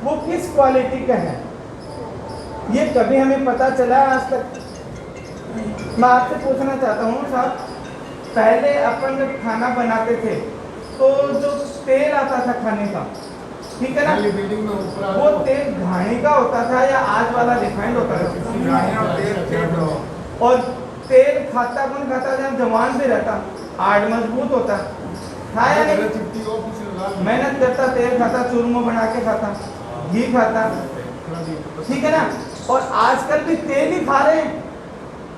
वो किस क्वालिटी का है, ये कभी हमें पता चला आज तक? मैं आपसे पूछना चाहता हूँ साहब, पहले अपन जब खाना बनाते थे तो जो तेल आता था खाने का, ठीक है ना, वो तेल घाणी का होता था या आज वाला रिफाइंड होता था? और तेल खाता कौन खाता जब जवान भी रहता, हार्ड मजबूत होता था या नहीं? मेहनत करता, तेल खाता, चूरमा बना के खाता, घी खाता, ठीक है ना। और आजकल भी तेल ही खा रहे हैं,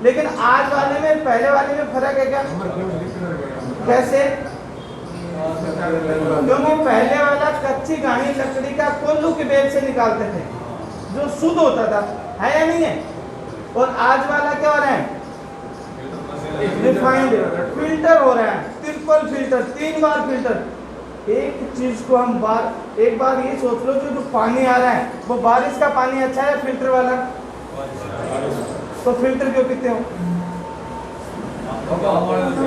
लेकिन आज वाले में पहले वाले में फर्क है क्या? कैसे? क्योंकि पहले वाला कच्ची घानी लकड़ी का कोल्लू के बेल से निकालते थे, जो शुद्ध होता था, है या नहीं है? और आज वाला क्या हो रहा है? रिफाइंड, फिल्टर हो रहा है, ट्रिपल फिल्टर, 3 बार फिल्टर। एक चीज को हम एक बार ये सोच लो, जो पानी आ रहा है वो बारिश का पानी अच्छा है फिल्टर वाला? तो फिल्टर क्यों पीते हो?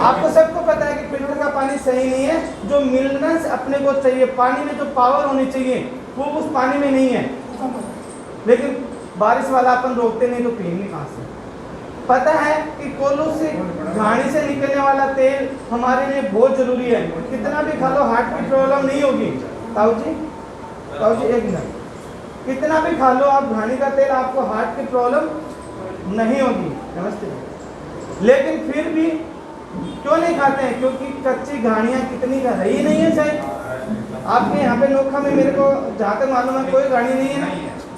आपको सबको पता है कि फिल्टर का पानी सही नहीं है, जो मिनरल्स अपने को चाहिए, पानी में जो पावर होनी चाहिए वो उस पानी में नहीं है, लेकिन बारिश वाला अपन रोकते नहीं तो पिएंगे कहाँ से? पता है कि कोल्हू से, घानी से निकलने वाला तेल हमारे लिए बहुत जरूरी है, कितना भी खा लो हार्ट की प्रॉब्लम नहीं होगी। ताऊ जी एक मिनट, कितना भी खा लो आप घानी का तेल, आपको हार्ट की प्रॉब्लम नहीं होगी। नमस्ते। लेकिन फिर भी क्यों नहीं खाते हैं? क्योंकि कच्ची घानियाँ कितनी का रही नहीं है शायद आपके यहाँ पे नोखा में, मेरे को जहाँ तक मालूम है कोई घानी नहीं है ना,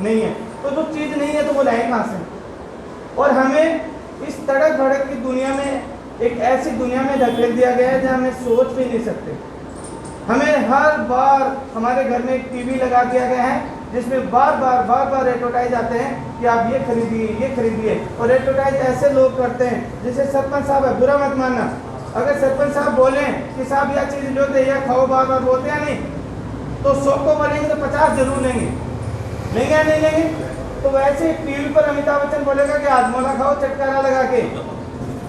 नहीं है। तो जो चीज़ नहीं है तो वो लाए कहाँ से? और हमें इस तड़क भड़क की दुनिया में, एक ऐसी दुनिया में धकेल दिया गया है जहाँ हमें सोच भी नहीं सकते। हमें हर बार हमारे घर में एक टीवी लगा दिया गया है जिसमें बार बार एडवर्टाइज आते हैं कि आप ये खरीदिए। और एडवर्टाइज ऐसे लोग करते हैं, जैसे सरपंच साहब है, बुरा मत मानना, अगर सरपंच साहब बोले कि साहब यह चीज़ लो दे या खाओ, बार बोलते हैं नहीं, तो 100 को बोलेंगे तो 50 जरूर लेंगे या नहीं लेंगे? तो वैसे टीवी पर अमिताभ बच्चन बोलेगा कि हाथमोला खाओ चटकारा लगा के,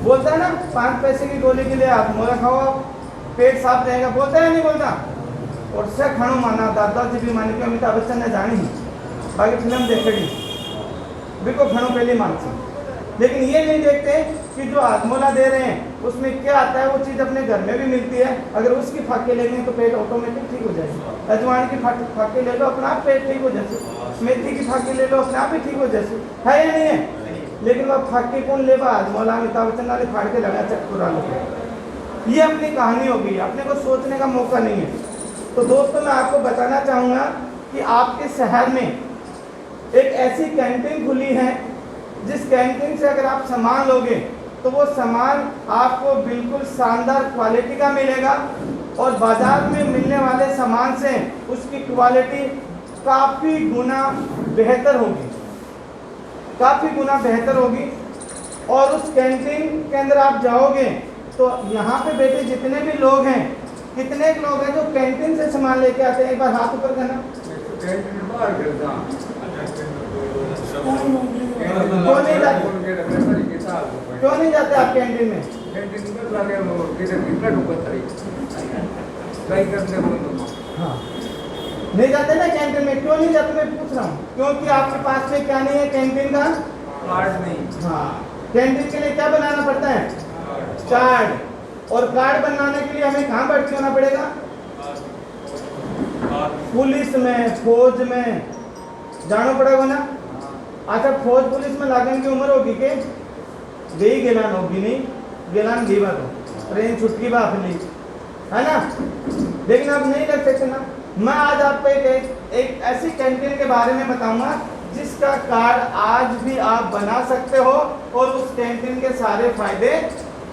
बोलता है ना, 5 पैसे की गोली के लिए हाथमोला खाओ पेट साफ रहेगा, बोलता है नहीं बोलता? और से खाणो माना दादाजी भी मानी कि अमिताभ बच्चन ने जानी बाकी फिल्म देखेगी बिल्कुल खाणो पहले मानसी, लेकिन ये नहीं देखते कि जो हाथमोला दे रहे हैं उसमें क्या आता है, वो चीज़ अपने घर में भी मिलती है। अगर उसकी फाके लेंगे तो पेट ऑटोमेटिक ठीक हो जाएगी। अजवाइन की फाके ले लो, अपना आप पेट ठीक हो जाए। मेथी की फाके ले लो, अपने आप ही ठीक हो जाए, है या नहीं है? लेकिन वह फाके कौन लेगा? हाथमोला अमिताभ बच्चन वाले फाड़ के लगा चटकुरा लो। ये अपनी कहानी होगी, अपने को सोचने का मौका नहीं है। तो दोस्तों मैं आपको बताना चाहूँगा कि आपके शहर में एक ऐसी कैंटीन खुली है जिस कैंटीन से अगर आप सामान लोगे तो वो सामान आपको बिल्कुल शानदार क्वालिटी का मिलेगा, और बाजार में मिलने वाले सामान से उसकी क्वालिटी काफ़ी गुना बेहतर होगी। और उस कैंटीन के अंदर आप जाओगे तो यहाँ पे बैठे जितने भी लोग हैं, कितने लोग हैं जो कैंटीन से सामान लेके आते हैं? एक बार हाथ ऊपर करना। क्यों नहीं जाते आप कैंटीन में? हाँ, नहीं जाते ना कैंटीन में। क्यों नहीं जाते मैं पूछ रहा हूँ? क्योंकि आपके पास में क्या नहीं है? कैंटीन का कार्ड नहीं। हाँ, कैंटीन के लिए क्या बनाना पड़ता है? कार्ड। और कार्ड बनाने के लिए हमें कहाँ भर्ती होना पड़ेगा? पुलिस में, फौज में जाना पड़ेगा ना। अच्छा, फौज पुलिस में लागन की उम्र होगी के गई गेलान होगी नहीं, गेलान गई बात हो, ट्रेन छुटकी बात नहीं है ना, लेकिन आप नहीं लग सकते ना। मैं आज आपको एक ऐसी कैंटीन के बारे में बताऊंगा जिसका कार्ड आज भी आप बना सकते हो और उस कैंटीन के सारे फायदे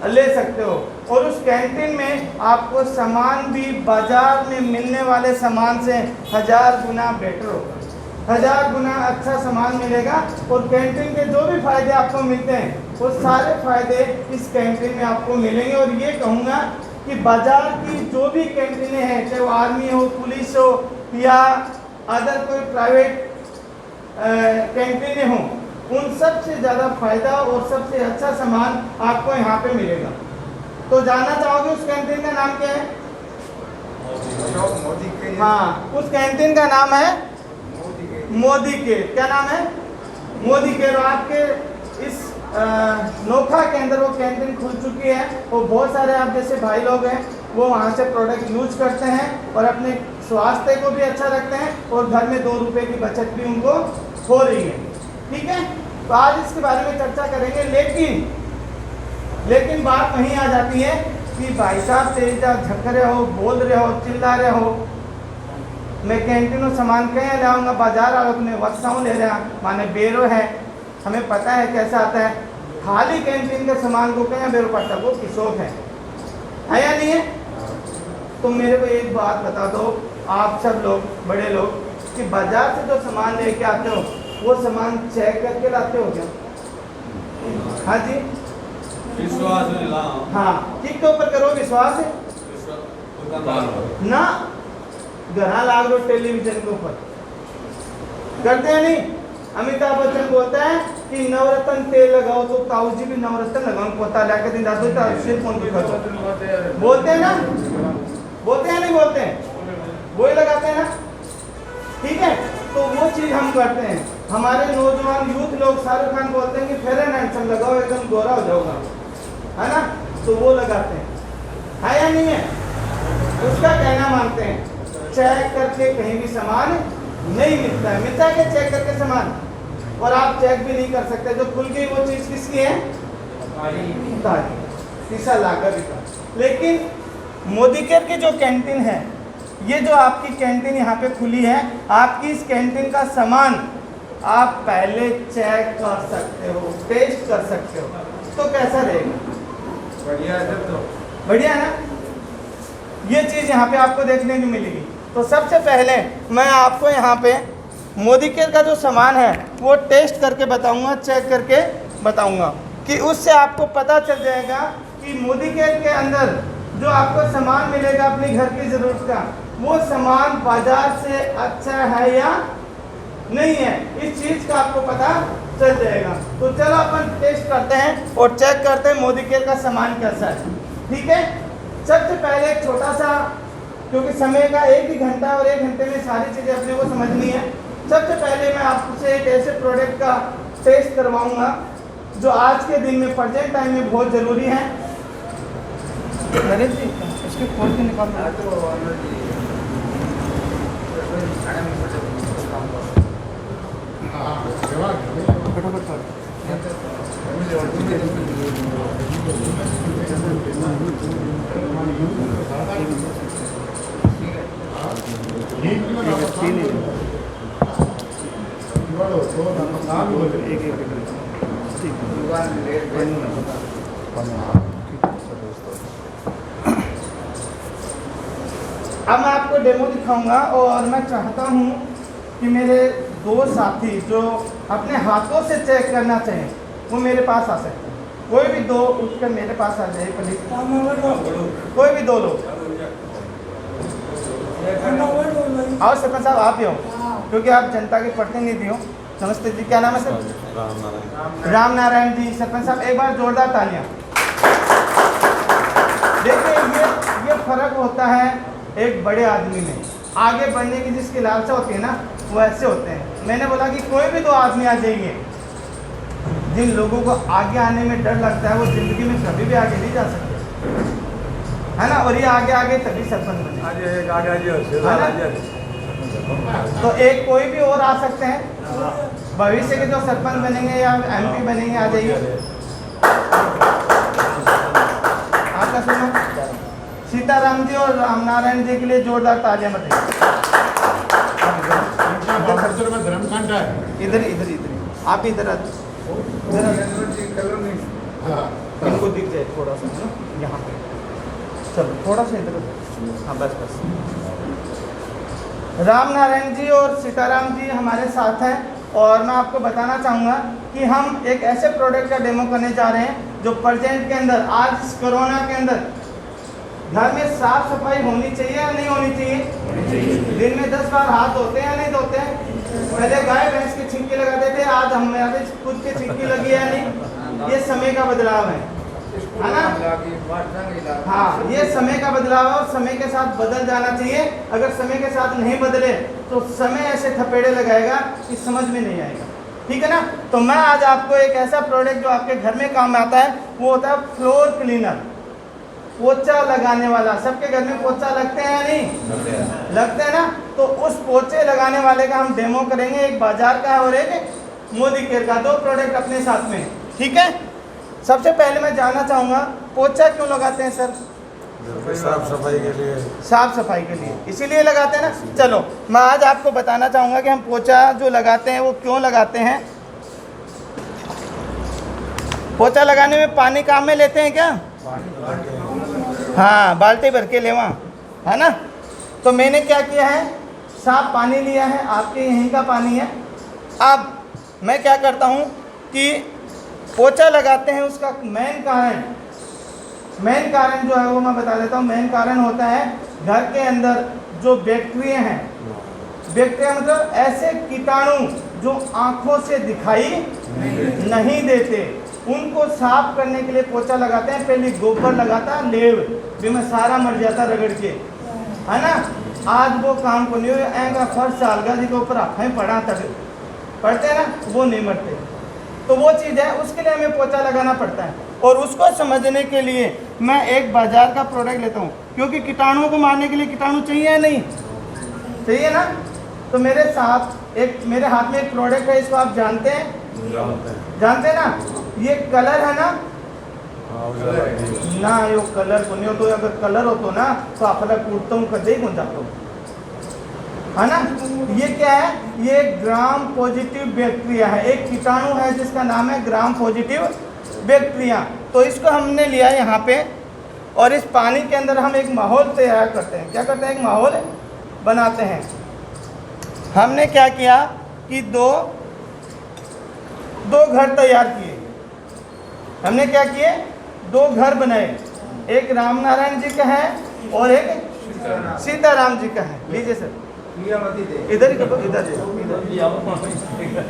ले सकते हो। और उस कैंटीन में आपको सामान भी बाजार में मिलने वाले सामान से 1000 गुना बेटर होगा, 1000 गुना अच्छा सामान मिलेगा। और कैंटीन के जो भी फायदे आपको मिलते हैं वो सारे फायदे इस कैंटीन में आपको मिलेंगे। और ये कहूँगा कि बाजार की जो भी कैंटीनें हैं, चाहे वो आर्मी हो, पुलिस हो या अदर कोई प्राइवेट कैंटीनें हों, उन सबसे ज़्यादा फायदा और सबसे अच्छा सामान आपको यहाँ पे मिलेगा। तो जानना चाहोगे उस कैंटीन का नाम क्या है? हाँ, उस कैंटीन का नाम है मोदी केयर। क्या नाम है? मोदी केयर। आपके इस नोखा के अंदर वो कैंटीन खुल चुकी है और बहुत सारे आप जैसे भाई लोग हैं वो वहाँ से प्रोडक्ट यूज करते हैं और अपने स्वास्थ्य को भी अच्छा रखते हैं और घर में 2 रुपए की बचत भी उनको हो रही है। ठीक है, तो आज इसके बारे में चर्चा करेंगे। लेकिन बात वहीं आ जाती है कि भाई साहब तेज झक रहे हो, बोल रहे हो, चिल्ला रहे हो, मैं कैंटीनों सामान कहीं ले आऊँगा, बाजार आओ अपने वक्साओं ले रहा माने बेरो है, हमें पता है कैसा आता है। खाली कैंटीन के सामान को कहीं बेरो पड़ता, वो किसोक है या नहीं है? तो मेरे को एक बात बता दो आप सब लोग बड़े लोग कि बाजार से जो सामान लेके आते हो वो सामान चेक करके लाते हो क्या? हाँ जी, विश्वास हाँ, किस के ऊपर करो विश्वास ना? घना लाग लो टेलीविजन के ऊपर करते हैं नहीं? अमिताभ बच्चन बोलता है कि नवरत्न तेल लगाओ तो ताऊ जी भी नवरत्न लगाओ, पोता लाके दिन रात सिर कौन भी खर्चो बोलते हैं ना? बोलते हैं नहीं बोलते हैं? वही लगाते हैं ना? ठीक है, तो वो चीज हम करते हैं। हमारे नौजवान यूथ लोग शाहरुख खान बोलते हैं कि फेयर एंड हैंडसम लगाओ एकदम गोरा हो जाओगा, है ना? तो वो लगाते हैं, है या नहीं है? उसका कहना मानते हैं। चेक करके कहीं भी सामान नहीं मिलता है। मिलता है क्या चेक करके सामान? और आप चेक भी नहीं कर सकते। जो खुल गई वो चीज किसकी है? तारी, शीशा लाकर भी। लेकिन मोदी केयर की जो कैंटीन है, ये जो आपकी कैंटीन यहाँ पे खुली है, आपकी इस कैंटीन का सामान आप पहले चेक कर सकते हो, टेस्ट कर सकते हो। तो कैसा रहेगा? बढ़िया है। तो बढ़िया है ना? ये चीज़ यहाँ पे आपको देखने को मिलेगी। तो सबसे पहले मैं आपको यहाँ पे मोदी केयर का जो सामान है वो टेस्ट करके बताऊँगा, चेक करके बताऊँगा कि उससे आपको पता चल जाएगा कि मोदी केयर के अंदर जो आपको सामान मिलेगा अपने घर की ज़रूरत का, वो सामान बाजार से अच्छा है या नहीं है। इस चीज़ का आपको पता चल जाएगा। तो चलो अपन टेस्ट करते हैं और चेक करते हैं मोदी केयर का सामान कैसा है। ठीक है, सबसे पहले एक छोटा सा, क्योंकि समय का 1 ही घंटा और 1 घंटे में सारी चीज़ें अपने को समझनी है। सबसे पहले मैं आपसे एक ऐसे प्रोडक्ट का टेस्ट करवाऊँगा जो आज के दिन में प्रेजेंट टाइम में बहुत ज़रूरी है। नरेश जी इसके खोल के निकाल अब मैं आपको डेमो दिखाऊंगा और मैं चाहता हूं कि मेरे 2 साथी जो अपने हाथों से चेक करना चाहें वो मेरे पास आ सकते हैं। कोई भी 2 उठकर मेरे पास आ जाए प्लीज। कोई भी 2 लोग आओ। सरपंच साहब आप ही हो, क्योंकि आप जनता के प्रतिनिधि हो। नमस्ते जी, क्या नाम है सर? राम नारायण जी। सरपंच साहब एक बार जोरदार तालियां। देखिए ये फर्क होता है एक बड़े आदमी में। आगे बढ़ने की जिसकी लालसा होती है ना, वो ऐसे होते हैं। मैंने बोला कि कोई भी 2 आदमी आ जाएंगे। जिन लोगों को आगे आने में डर लगता है वो जिंदगी में कभी भी आगे नहीं जा सकते, है ना? और ये आगे आगे तभी सरपंच बने, है ना? तो एक कोई भी और आ सकते हैं भविष्य के जो सरपंच बनेंगे या MP बनेंगे, आ जाइए। आपका सुनो। सीताराम जी और राम नारायण जी के लिए जोरदार तालियां बताइए। धर्मकांड है इधर इधर इधर आप इधर इनको दिख जाए थोड़ा सा, है ना? यहाँ पे चलो थोड़ा सा इधर। हाँ बस बस। राम नारायण जी और सीताराम जी हमारे साथ हैं और मैं आपको बताना चाहूँगा कि हम एक ऐसे प्रोडक्ट का डेमो करने जा रहे हैं जो प्रेजेंट के अंदर, आज कोरोना के अंदर घर में साफ सफाई होनी चाहिए या नहीं होनी चाहिए? दिन में 10 बार हाथ धोते हैं या नहीं धोते हैं? पहले गाय भैंस की छिंकी लगाते थे, आज हमारे खुद की छिंकी लगी है नहीं। ये समय का बदलाव है। है ना? हाँ, ये समय का बदलाव है और समय के साथ बदल जाना चाहिए। अगर समय के साथ नहीं बदले तो समय ऐसे थपेड़े लगाएगा कि समझ में नहीं आएगा। ठीक है ना? तो मैं आज आपको एक ऐसा प्रोडक्ट जो आपके घर में काम आता है वो होता है फ्लोर क्लीनर, पोछा लगाने वाला। सबके घर में पोछा लगते हैं या नहीं? लगते हैं ना? तो उस पोछे लगाने वाले का हम डेमो करेंगे। एक बाजार का और एक मोदी केयर का, दो प्रोडक्ट अपने साथ में। ठीक है? सबसे पहले मैं जानना चाहूँगा पोछा क्यों लगाते हैं सर? साफ सफाई के लिए। साफ सफाई के लिए, इसीलिए लगाते हैं ना। चलो मैं आज आपको बताना चाहूँगा कि हम पोछा जो लगाते हैं वो क्यों लगाते हैं। पोछा लगाने में पानी काम में लेते हैं क्या? हाँ, बाल्टी भर के लेवा, है ना? तो मैंने क्या किया है, साफ पानी लिया है, आपके यहीं का पानी है। अब मैं क्या करता हूँ कि पोछा लगाते हैं, उसका मेन कारण जो है वो मैं बता देता हूँ। मेन कारण होता है घर के अंदर जो बैक्टीरिया हैं, बैक्टीरिया मतलब ऐसे कीटाणु जो आँखों से दिखाई नहीं देते, उनको साफ करने के लिए पोछा लगाते हैं। पहले गोबर लगाता लेव भी मैं सारा मर जाता रगड़ के, है ना? आज वो काम को नहीं आएगा। फर्स्ट साल का जी के ऊपर आँखें पड़ा तक पड़ते हैं ना, वो नहीं मरते। तो वो चीज़ है, उसके लिए हमें पोछा लगाना पड़ता है। और उसको समझने के लिए मैं एक बाजार का प्रोडक्ट लेता हूँ, क्योंकि कीटाणुओं को मारने के लिए कीटाणु चाहिए या नहीं चाहिए ना? तो मेरे मेरे हाथ में एक प्रोडक्ट है, इसको आप जानते हैं? जानते हैं ना? ये कलर है ना? ना यो कलर को नहीं हो, तो अगर कलर हो तो ना तो आप कूटता हूँ कदे ही कौन जाता हूँ, है ना? ये क्या है? ये ग्राम पॉजिटिव बैक्टीरिया है, एक कीटाणु है जिसका नाम है ग्राम पॉजिटिव बैक्टीरिया। तो इसको हमने लिया यहाँ पे और इस पानी के अंदर हम एक माहौल तैयार करते हैं। क्या करते हैं? एक माहौल बनाते हैं। हमने क्या किया कि दो घर तैयार किए। हमने क्या किए? दो घर बनाए, एक राम नारायण जी का है और एक सीताराम जी का है। लीजिए सर, इधर ही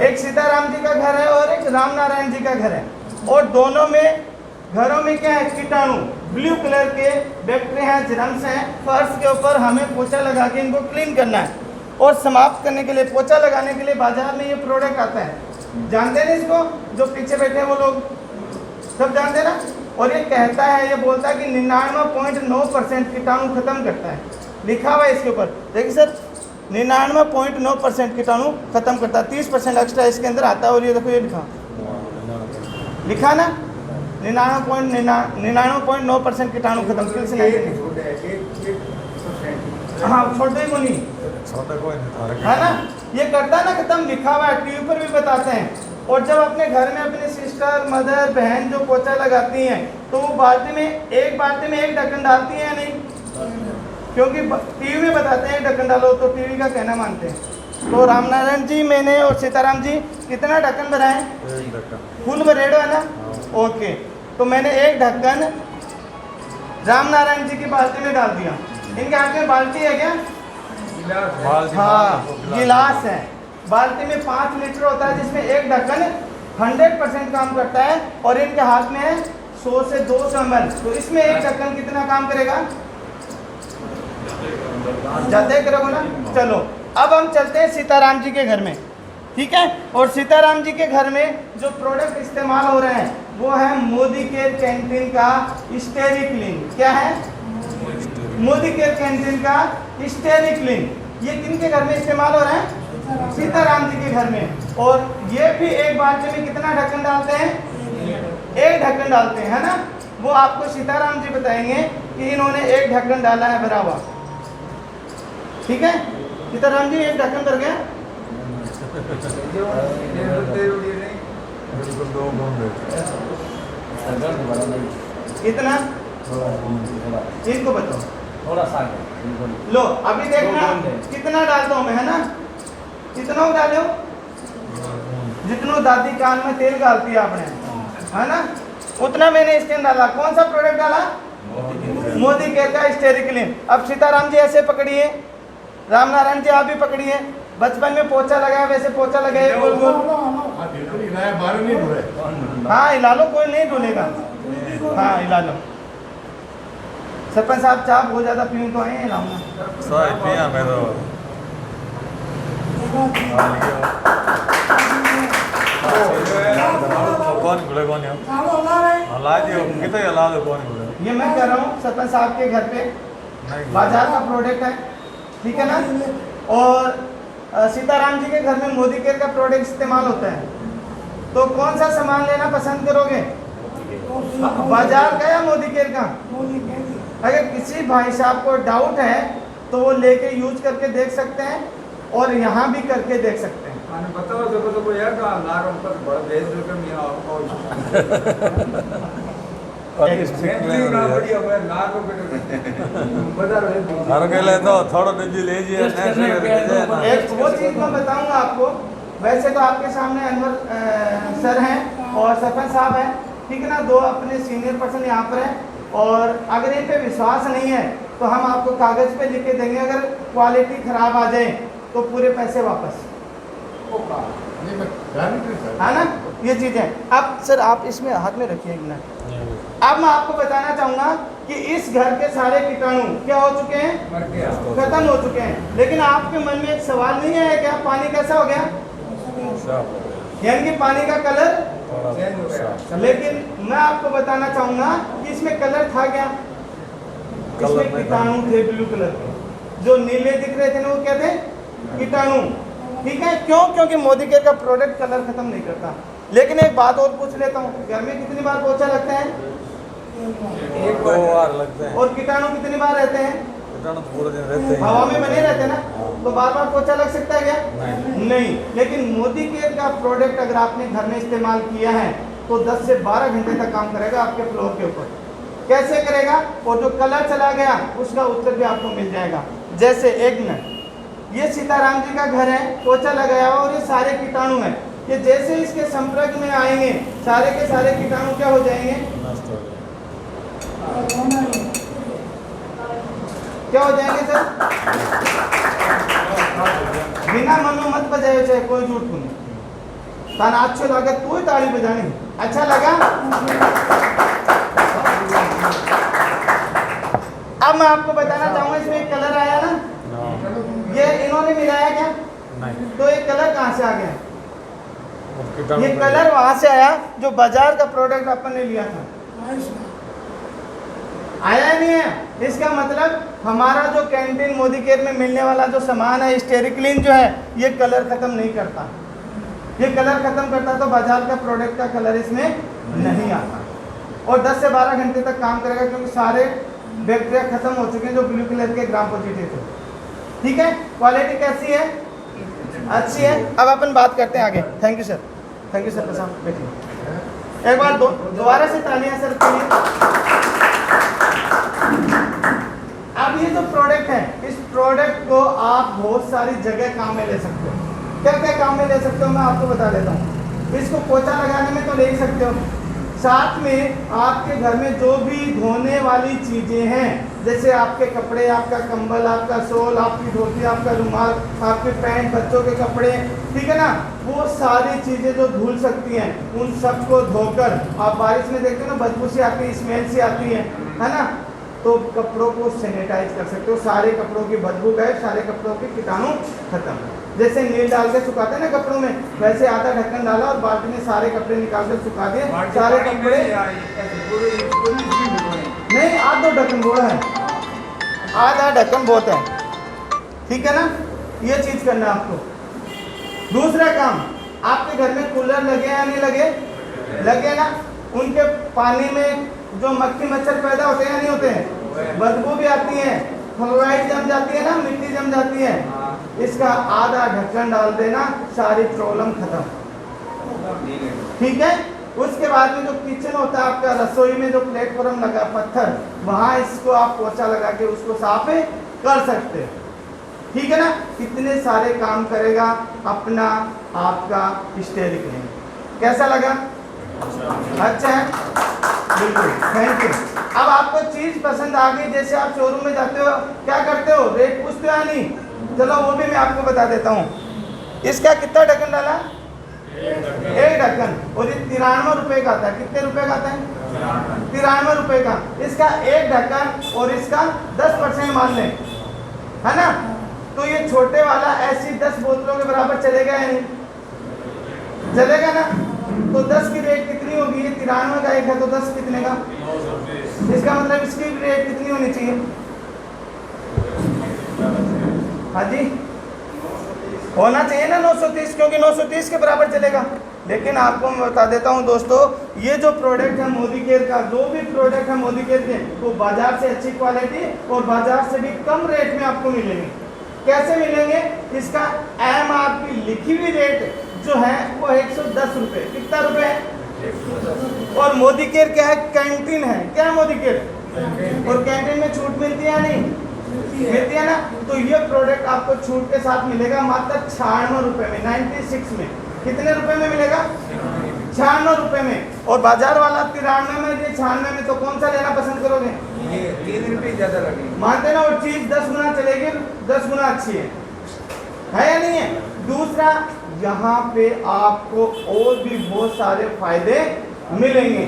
एक सीताराम जी का घर है और एक राम नारायण जी का घर है। और दोनों में घरों में क्या है? कीटाणु ब्लू कलर के बैक्टीरिया हैं, जर्म्स हैं। फर्श के ऊपर हमें पोछा लगा के इनको क्लीन करना है। और समाप्त करने के लिए, पोछा लगाने के लिए बाजार में ये प्रोडक्ट आता है। जानते हैं इसको? जो पीछे बैठे हैं वो लोग सब जानते हैं ना? और ये कहता है, ये बोलता है कि 99.9% कीटाणु खत्म करता है। लिखा हुआ है इसके ऊपर, देखिए सर, 99.9% कीटाणु खत्म करता है। 30% एक्स्ट्रा इसके अंदर आता है। और ये देखो, ये लिखा ना 99.9% कीटाणु खत्म। हाँ, छोटे को नहीं, है ना? ये करता ना खत्म, लिखा हुआ है, टीवी पर भी बताते हैं। और जब अपने घर में अपनी सिस्टर, मदर, बहन जो पोछा लगाती हैं तो वो बाल्टी में एक ढक्कन डालती हैं या नहीं? क्योंकि टीवी में बताते हैं ढक्कन डालो, तो टीवी का कहना मानते हैं। तो रामनारायण जी, मैंने और सीताराम जी कितना ढक्कन भराए? फुल भरेडो है ना? ओके, तो मैंने एक ढक्कन राम नारायण जी की बाल्टी में डाल दिया। इनके हाथ में बाल्टी है क्या? हाँ, गिलास है। बाल्टी में 5 लीटर होता है, जिसमें एक ढक्कन 100% काम करता है। और इनके हाथ में है 100 से 200 ml। तो इसमें एक ढक्कन कितना काम करेगा? जाते करोगे ना? चलो अब हम चलते हैं सीताराम जी के घर में। ठीक है? और सीताराम जी के घर में जो प्रोडक्ट इस्तेमाल हो रहे हैं वो है मोदी केयर कैंटीन का स्टेरिक्लीन। क्या है? मोदी केयर कैंटीन का स्टेरिक्लीन। ये किनके घर में इस्तेमाल हो रहा है? सीताराम जी के घर में। और ये भी एक बाल्टी में कितना ढक्कन डालते हैं? एक ढक्कन डालते हैं, है ना? वो आपको सीताराम जी बताएंगे कि इन्होंने एक ढक्कन डाला है भरा हुआ। ठीक है? सीताराम जी एक ढक्कन भर गया। कितना? इनको बताओ। थोड़ा सा लो अभी देखना कितना डालता हूँ मैं, है ना? कितना डालो? जितना दादी कान में तेल डालती है आपने, है ना? उतना मैंने इसके अंदर डाला। कौन सा प्रोडक्ट डाला? मोदी केयर का स्टेरिक्लीन। अब सीताराम जी ऐसे पकड़िए, राम नारायण जी आप भी पकड़िए। बचपन में पोछा लगाया वैसे पोछा लगाए गोल गोल। हाँ हिला लो, कोई नहीं डूलेगा। हाँ हिला लो। सरपंच साहब चाप बहुत ज़्यादा पीऊँ तो आए हिलाऊंगा। सही पिया मैं तो कौन बोले कौन है ला दियो कितने ला दो कौन बोले ये मैं कह रहा हूँ सरपंच साहब के घर पे नहीं बाजार का प्रोडक्ट है, ठीक है ना। और सीताराम जी के घर में मोदी केयर का प्रोडक्ट इस्तेमाल होता है, तो कौन सा सामान लेना पसंद करोगे, बाजार का या मोदी केयर का? अगर किसी भाई साहब को डाउट है तो वो लेके यूज करके देख सकते हैं और यहाँ भी करके देख सकते हैं। मैंने बताओ तो यार का नारों पर बड़ा भेज दो कि मैं आओ सेंट्री ना बढ़िया है नारों पे बता रहे हो हर के ले तो थोड़ा निजी ले जी नेक्स्ट एक वो चीज़ मैं बताऊंगा आपको। वैसे तो आपके सामने अनवर सर हैं और सरपंच साहब हैं, ठीक है ना, दो अपने सीनियर पर्सन यहाँ पर हैं। और अगर इन पे विश्वास नहीं है तो हम आपको कागज़ पे लिख के देंगे, अगर क्वालिटी ख़राब आ जाए तो पूरे पैसे वापस, है ना। ये चीज़ें अब सर आप इसमें हाथ में रखिए एक मिनट। अब मैं आपको बताना चाहूँगा कि इस घर के सारे कीटाणु क्या हो चुके हैं, मर गया खत्म हो चुके हैं। लेकिन आपके मन में एक सवाल नहीं है क्या, पानी कैसा हो गया, यानी कि पानी का कलर। चेंज हो गया। लेकिन मैं आपको बताना चाहूँगा कि इसमें कलर था क्या, इसमें कीटाणु थे ब्लू कलर के, जो नीले दिख रहे थे ना वो क्या थे, कीटाणु, ठीक है। क्यों? क्योंकि मोदी केयर का प्रोडक्ट कलर खत्म नहीं करता। लेकिन एक बात और पूछ लेता हूँ, घर में कितनी बार पोछा लगता है, एक दो बार लगते हैं और कीटाणु कितनी बार रहते हैं, कीटाणु तो पूरे दिन रहते हैं हवा में बने रहते हैं ना, तो बार बार पोछा लग सकता है क्या? नहीं। लेकिन मोदी केयर का प्रोडक्ट अगर आपने घर में इस्तेमाल किया है तो 10 से 12 घंटे तक काम करेगा आपके फ्लोर के ऊपर। कैसे करेगा? और जो कलर चला गया उसका उत्तर भी आपको मिल जाएगा। जैसे एक मिनट, ये सीताराम जी का घर है, पोछा लगाया हुआ और ये सारे कीटाणु हैं, ये जैसे इसके संपर्क में आएंगे सारे के सारे कीटाणु क्या हो जाएंगे, नष्ट हो गया क्या हो जाएंगे सर? बिना मनो मत बजाए, चाहे कोई झूठ नहीं। ताना अच्छे लगे तू ही ताली बजानी, अच्छा लगा? अब मैं आपको बताना चाहूंगा, इसमें एक कलर आया ना, ये इन्होंने मिलाया क्या? नहीं तो ये कलर कहाँ से आ गया? कीटाणु ये कलर वहां से आया जो बाजार का प्रोडक्ट अपन ने लिया था, आया नहीं है। इसका मतलब हमारा जो कैंटीन मोदी केयर में मिलने वाला जो सामान है स्टेरिक्लीन जो है, ये कलर खत्म नहीं करता। ये कलर खत्म करता तो बाजार का प्रोडक्ट का कलर इसमें नहीं आता। और 10 से 12 घंटे तक काम करेगा, क्योंकि सारे बैक्टीरिया खत्म हो चुके हैं जो ब्लू कलर के ग्राम पॉजिटिव थे, ठीक है। क्वालिटी कैसी है, अच्छी है। अब अपन बात करते हैं आगे। Thank you sir, thank you sir. Prashant बैठिए, एक बार दोबारा से तालियां सर के लिए। अब ये जो प्रोडक्ट है, इस प्रोडक्ट को आप बहुत सारी जगह काम में ले सकते हो। क्या क्या काम में ले सकते हो मैं आपको बता देता हूँ। इसको पोछा लगाने में तो ले ही सकते हो, साथ में आपके घर में जो भी धोने वाली चीज़ें हैं, जैसे आपके कपड़े, आपका कंबल, आपका शॉल, आपकी धोती, आपका रुमाल, आपके पैंट, बच्चों के कपड़े, ठीक है ना, वो सारी चीज़ें जो धुल सकती हैं उन सबको धोकर, आप बारिश में देखते हो ना बदबू सी आती है, स्मेल सी आती है ना, तो कपड़ों को सैनिटाइज कर सकते हो। सारे कपड़ों की बदबू गए, सारे कपड़ों के कीटाणु खत्म। जैसे नील डाल के सुखाते हैं ना कपड़ों में, वैसे आधा ढक्कन डाला और बाल्टी में सारे कपड़े निकाल कर सुखा दिए, सारे कपड़े नहीं, आधा ढक्कन बोला है, आधा ढक्कन बहुत है, ठीक है ना। ये चीज़ करना आपको। दूसरा काम, आपके घर में कूलर लगे या नहीं लगे, लगे ना, उनके पानी में जो मक्खी मच्छर पैदा होते हैं या नहीं होते हैं, बदबू भी आती है, फ्लोराइड जम जाती है ना, मिट्टी जम जाती है। इसका आधा ढक्कन डाल देना, सारी प्रॉब्लम खत्म, ठीक है। उसके बाद में जो किचन होता है आपका, रसोई में जो प्लेटफॉर्म लगा पत्थर, वहाँ इसको आप पोछा लगा के उसको साफ कर सकते हैं, ठीक है ना। कितने सारे काम करेगा अपना आपका स्टेरिक्लीन। कैसा लगा? अच्छा है, बिल्कुल, थैंक यू। अब आपको चीज़ पसंद आ गई, जैसे आप शोरूम में जाते हो क्या करते हो, रेट पूछते हो या नहीं? चलो वो भी मैं आपको बता देता हूँ। इसका कितना ढक्कन डाला, एक ढक्कन। और ये 93 रुपए का आता है। कितने रुपए का आता है? 93 रुपए का। इसका एक ढक्कन और इसका 10% मान लें, है ना? तो ये छोटे वाला ऐसी 10 बोतलों के बराबर चलेगा या नहीं? चलेगा ना? तो 10 की रेट कितनी होगी? ये 93 का एक है तो 10 कितने का? इसका मतलब इसकी रेट कितनी होनी चाहिए? हाँ जी, होना चाहिए ना 930, क्योंकि 930 के बराबर चलेगा। लेकिन आपको मैं बता देता हूं दोस्तों, ये जो प्रोडक्ट है मोदी केयर का, जो भी प्रोडक्ट है मोदी केयर के, वो बाजार से अच्छी क्वालिटी और बाजार से भी कम रेट में आपको मिलेंगे। कैसे मिलेंगे? इसका MRP लिखी हुई रेट जो है वो 110 रुपये। कितना रुपए है? और मोदी केयर क्या है? कैंटीन है। क्या है मोदी केयर? और कैंटीन में छूट मिलती है या नहीं? मिलती है ना? तो ये प्रोडक्ट आपको छूट के साथ मिलेगा मात्र 96 रुपए में, 96 में। कितने रुपए में मिलेगा? 96 रुपए में। और बाजार वाला 93 में, ये 96 में। तो कौन सा लेना पसंद करोगे? ये 3 रुपये ज्यादा लगेंगे। मानते ना, वो चीज 10 गुना चलेगी, 10 गुना अच्छी है या नहीं है? दूसरा, यहाँ पे आपको और भी बहुत सारे फायदे मिलेंगे।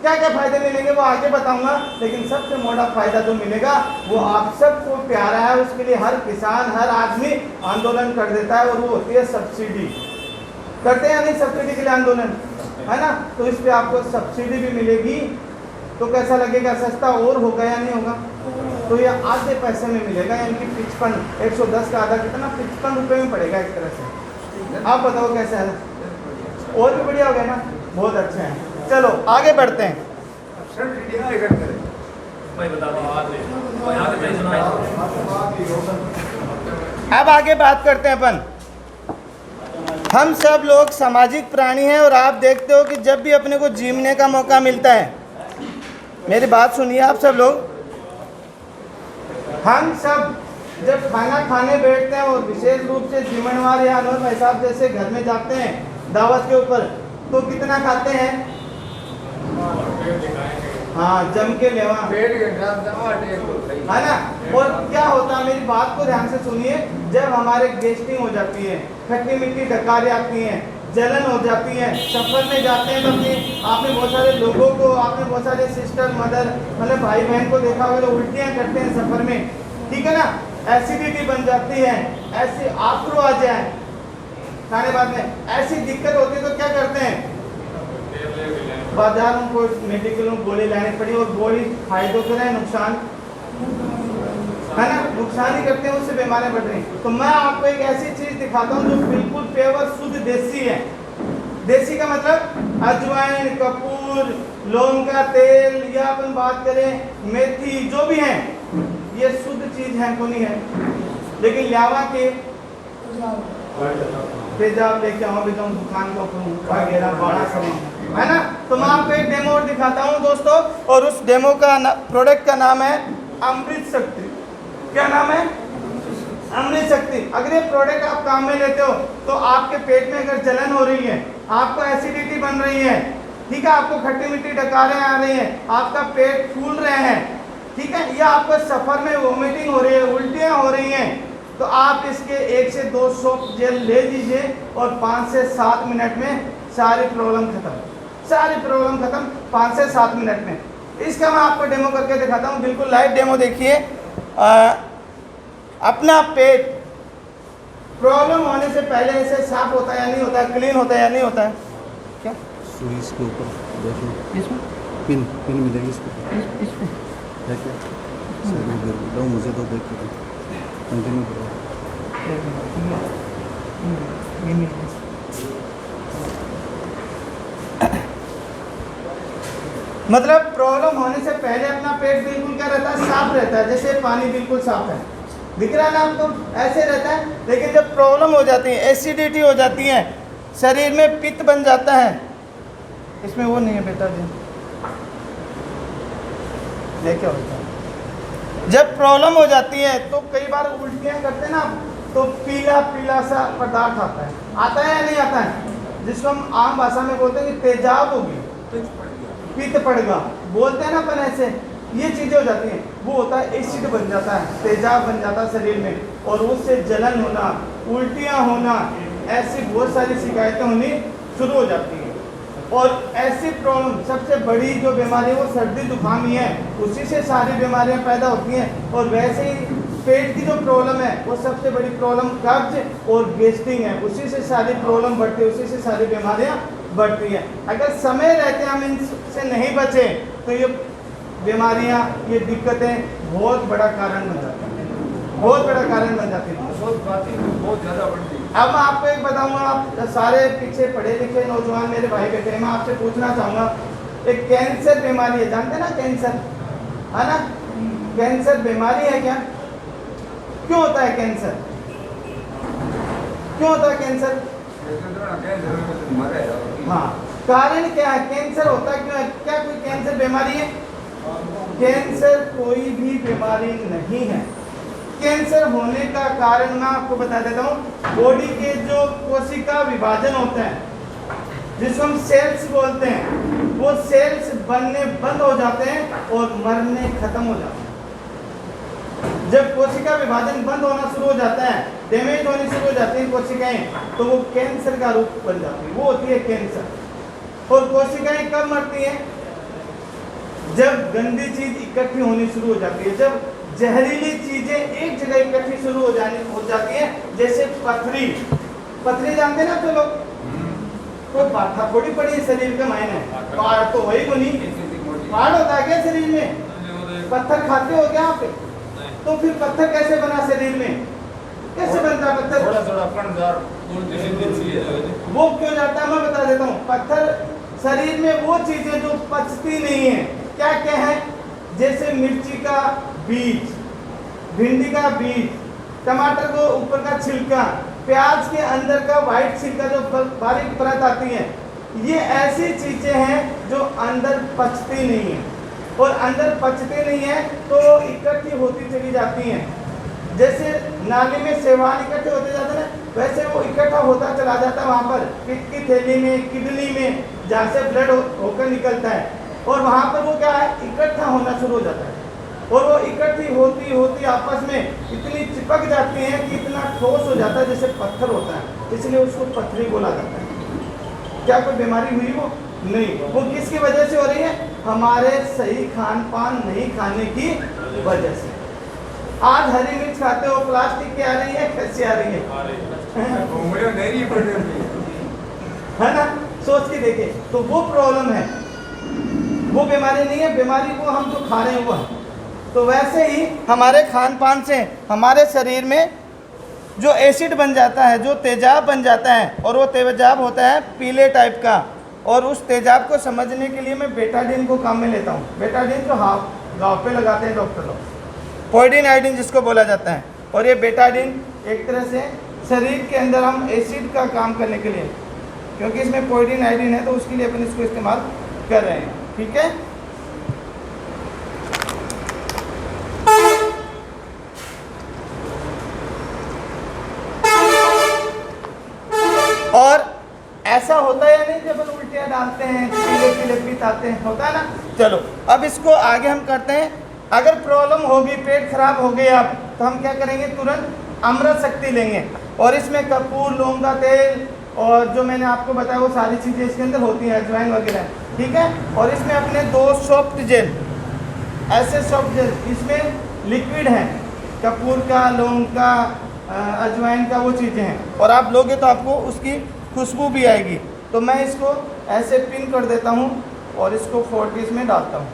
क्या क्या फायदे मिलेंगे वो आगे बताऊंगा, लेकिन सबसे मोटा फायदा जो मिलेगा वो आप सबको प्यारा है, उसके लिए हर किसान, हर आदमी आंदोलन कर देता है, और वो होती है सब्सिडी। करते हैं नहीं सब्सिडी के लिए आंदोलन, है ना? तो इस पे आपको सब्सिडी भी मिलेगी। तो कैसा लगेगा? सस्ता और होगा या नहीं होगा? तो ये आधे पैसे में मिलेगा, यानी कि 55, 110 का आधा कितना? 55 रुपये में पड़ेगा एक तरह से। आप बताओ कैसा है? और भी बढ़िया हो गया ना? बहुत अच्छे हैं। चलो आगे बढ़ते हैं। अब आगे बात करते हैं अपन। हम सब लोग सामाजिक प्राणी हैं, और आप देखते हो कि जब भी अपने को जीने का मौका मिलता है, मेरी बात सुनिए आप सब लोग, हम सब जब खाना खाने बैठते हैं और विशेष रूप से जीवनवार या अनवर भाई साहब जैसे घर में जाते हैं दावत के ऊपर, तो कितना खाते हैं? हाँ, जम के लेवा, है ना? और क्या होता है, मेरी बात को ध्यान से सुनिए, जब हमारे गेस्टिंग हो जाती है, खट्टी मिट्टी डकारें आती हैं, जलन हो जाती है, सफर में जाते हैं, तो आपने बहुत सारे लोगों को, आपने बहुत सारे सिस्टर मदर मतलब भाई बहन को देखा होगा, तो उल्टियाँ करते हैं सफर में, ठीक है ना? एसिडिटी बन जाती है, ऐसे आंसू आ जाए खाने बाद में, ऐसी दिक्कत होती है, तो क्या करते हैं? बाजार में कोई मेडिकल में गोली लानी पड़ी, और गोली फायदों के लिए नुकसान, है ना? नुकसान ही करते हैं, उससे बीमारियां बढ़ रही। तो मैं आपको एक ऐसी चीज दिखाता हूँ जो बिल्कुल प्योर शुद्ध देसी है। देसी का मतलब अजवाइन, कपूर, लौंग का तेल, या अपन बात करें मेथी, जो भी है ये शुद्ध चीज है, को नहीं है। लेकिन लावा के तेजाब लेके आओ भी, दुकान को वगैरह बड़ा सही, है ना? तो मैं आपको एक डेमो और दिखाता हूँ दोस्तों, और उस डेमो का प्रोडक्ट का नाम है अमृत शक्ति। क्या नाम है? अमृत शक्ति। अगर ये प्रोडक्ट आप काम में लेते हो तो आपके पेट में अगर जलन हो रही है, आपको एसिडिटी बन रही है, ठीक है, आपको खट्टी मिट्टी डकारें आ रही हैं, आपका पेट फूल रहे हैं, ठीक है, या आपको सफर में वोमिटिंग हो रही है, उल्टियाँ हो रही हैं, तो आप इसके 1 से 2 सोप जेल ले लीजिए, और 5 से 7 मिनट में सारी प्रॉब्लम खत्म, सारी प्रॉब्लम खत्म 5 से 7 मिनट में। इसका मैं आपको डेमो करके दिखाता हूँ, बिल्कुल लाइव डेमो देखिए। अपना पेट प्रॉब्लम होने से पहले ऐसे साफ होता है या नहीं होता है, क्लीन होता है या नहीं होता है? क्या सुई इसके ऊपर देखो, इसमें पिन पिन मिलेगी इसको, इसमें देखिए दो, मुझे तो देख के कंटिन्यू करो। मतलब प्रॉब्लम होने से पहले अपना पेट बिल्कुल क्या रहता है? साफ रहता है, जैसे पानी बिल्कुल साफ है, दिख रहा है ना आपको? ऐसे रहता है। लेकिन जब प्रॉब्लम हो जाती है, एसिडिटी हो जाती है, शरीर में पित्त बन जाता है, इसमें वो नहीं है बेटा जी, देखे होता है। जब प्रॉब्लम हो जाती है तो कई बार उल्टियाँ करते हैं ना, तो पीला पीला सा पदार्थ आता है या नहीं आता है? जिसको हम आम भाषा में बोलते हैं कि तेजाब होगी, पित्त पड़ेगा, बोलते हैं ना अपन ऐसे, ये चीज़ें हो जाती हैं। वो होता है एसिड बन जाता है, तेजाब बन जाता है शरीर में, और उससे जलन होना, उल्टियाँ होना, ऐसी बहुत सारी शिकायतें होनी शुरू हो जाती है। और ऐसी प्रॉब्लम सबसे बड़ी जो बीमारी है वो सर्दी जुकाम ही है, उसी से सारी बीमारियां पैदा होती हैं। और वैसे ही पेट की जो प्रॉब्लम है वो सबसे बड़ी प्रॉब्लम कब्ज और गैस्ट्रिक है, उसी से सारी प्रॉब्लम बढ़ती है, उसी से सारी बीमारियां बढ़ती हैं। अगर समय रहते हम इनसे नहीं बचे तो ये बीमारियां, ये दिक्कतें बहुत बड़ा कारण बन जाती हैं, बहुत बड़ा कारण बन जाती है। बहुत ज़्यादा बढ़ती है। अब मैं आपको एक बताऊंगा, आप सारे पीछे पढ़े लिखे नौजवान मेरे भाई बैठे हैं, मैं आपसे पूछना चाहूँगा, एक कैंसर बीमारी है, जानते हैं ना कैंसर, है ना? कैंसर बीमारी है क्या? क्यों होता है कैंसर? क्यों होता है कैंसर? हाँ, कारण क्या है? कैंसर होता क्यों है? क्या कोई कैंसर बीमारी है? कैंसर कोई भी बीमारी नहीं है। कैंसर होने का कारण मैं आपको बता देता हूँ, बॉडी के जो कोशिका विभाजन होते हैं जिसको हम सेल्स बोलते हैं, वो सेल्स बनने बंद हो जाते हैं और मरने खत्म हो जाते हैं। जब कोशिका विभाजन बंद होना शुरू हो जाता है, डैमेज होनी शुरू हो जाती है कोशिकाएं, तो वो कैंसर का रूप बन जाती है, वो होती है कैंसर। और कोशिकाएं कब मरती हैं? जब गंदी चीज इकट्ठी होनी शुरू हो जाती है, जब जहरीली चीजें एक जगह इकट्ठी शुरू हो जाती है, जैसे पथरी। पथरी जानते ना तो लोग, तो बात थोड़ी पड़ी है शरीर के मायने, पहाड़ तो वही बनी, पहाड़ होता है क्या शरीर में? पत्थर खाते हो क्या आप? तो फिर पत्थर कैसे बना शरीर में? कैसे बनता पत्थर? वो क्यों जाता है मैं बता देता हूँ। पत्थर शरीर में वो चीजें जो पचती नहीं है, क्या क्या है? जैसे मिर्ची का बीज, भिंडी का बीज, टमाटर को ऊपर का छिलका, प्याज के अंदर का व्हाइट छिलका जो बारीक परत आती है, ये ऐसी चीजें हैं जो अंदर पचती नहीं है। और अंदर पचते नहीं है तो इकट्ठी होती चली जाती हैं। जैसे नाली में शैवाल इकट्ठे होते जाते हैं, वैसे वो इकट्ठा होता चला जाता है वहाँ पर पित्त की थैली में, किडनी में, जहाँ से ब्लड होकर निकलता है, और वहाँ पर वो क्या है? इकट्ठा होना शुरू हो जाता है। और वो इकट्ठी होती होती आपस में इतनी चिपक जाती है कि इतना ठोस हो जाता है जैसे पत्थर होता है, इसलिए उसको पथरी बोला जाता है। क्या कोई बीमारी हुई वो? नहीं। वो किसकी वजह से हो रही है? हमारे सही खान पान नहीं खाने की वजह से। आज हरी मिर्च खाते हो, प्लास्टिक की आ रही है, कैसी आ रही है ना? सोच के देखे तो वो प्रॉब्लम है, वो बीमारी नहीं है। बीमारी को हम जो खा रहे हैं वो है। तो वैसे ही हमारे खान पान से हमारे शरीर में जो एसिड बन जाता है, जो तेजाब बन जाता है, और वो तेजाब होता है पीले टाइप का, और उस तेजाब को समझने के लिए मैं बेटाडीन को काम में लेता हूँ। बेटाडीन जो घाव पे लगाते हैं डॉक्टर लोग, पोइडिन आयोडीन जिसको बोला जाता है। और ये बेटाडीन एक तरह से शरीर के अंदर हम एसिड का काम करने के लिए, क्योंकि इसमें पोइडिन आयोडीन है तो उसके लिए अपन इसको इस्तेमाल कर रहे हैं। ठीक है, और ऐसा होता है या नहीं जब अपन उल्टियाँ डालते हैं, पीले पीले पीत आते हैं, होता है ना? चलो अब इसको आगे हम करते हैं। अगर प्रॉब्लम होगी, पेट खराब हो गया अब, तो हम क्या करेंगे? तुरंत अमृत शक्ति लेंगे, और इसमें कपूर, लौंग का तेल, और जो मैंने आपको बताया वो सारी चीज़ें इसके अंदर होती हैं, अजवाइन वगैरह। ठीक है, और इसमें अपने 2 सॉफ्ट जेल, ऐसे सॉफ्ट जेल, इसमें लिक्विड है, कपूर का, लौंग का, अजवाइन का, वो चीज़ें हैं, और आप लोगे तो आपको उसकी खुशबू भी आएगी। तो मैं इसको ऐसे पिन कर देता हूँ और इसको 40 में डालता हूँ।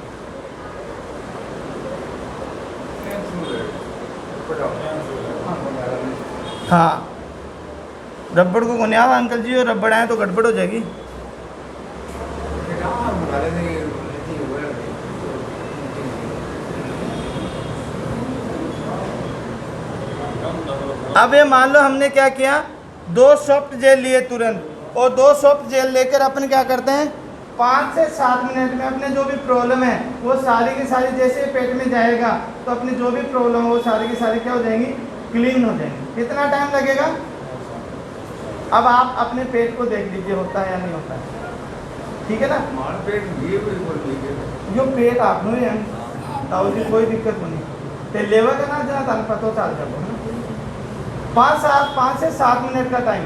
हाँ, रबड़ को कोने आवा अंकल जी, और रबड़ आए तो गड़बड़ हो जाएगी। अब ये मान लो हमने क्या किया, 2 सॉफ्ट जेल लिए तुरंत, और 2 सॉफ्ट जेल लेकर अपन क्या करते हैं, 5 से 7 मिनट में अपने जो भी प्रॉब्लम है वो सारी की सारी, जैसे पेट में जाएगा तो अपनी जो भी प्रॉब्लम है वो सारी की सारी क्या हो जाएंगी? क्लीन हो जाएंगी। कितना टाइम लगेगा? अब आप अपने पेट को देख लीजिए, होता है या नहीं होता है। ठीक है ना? जो पेट आप जी कोई दिक्कत नहीं, ते लेवा का ना जहाँ तन पतो चल जाओ। 5 से 7 मिनट का टाइम,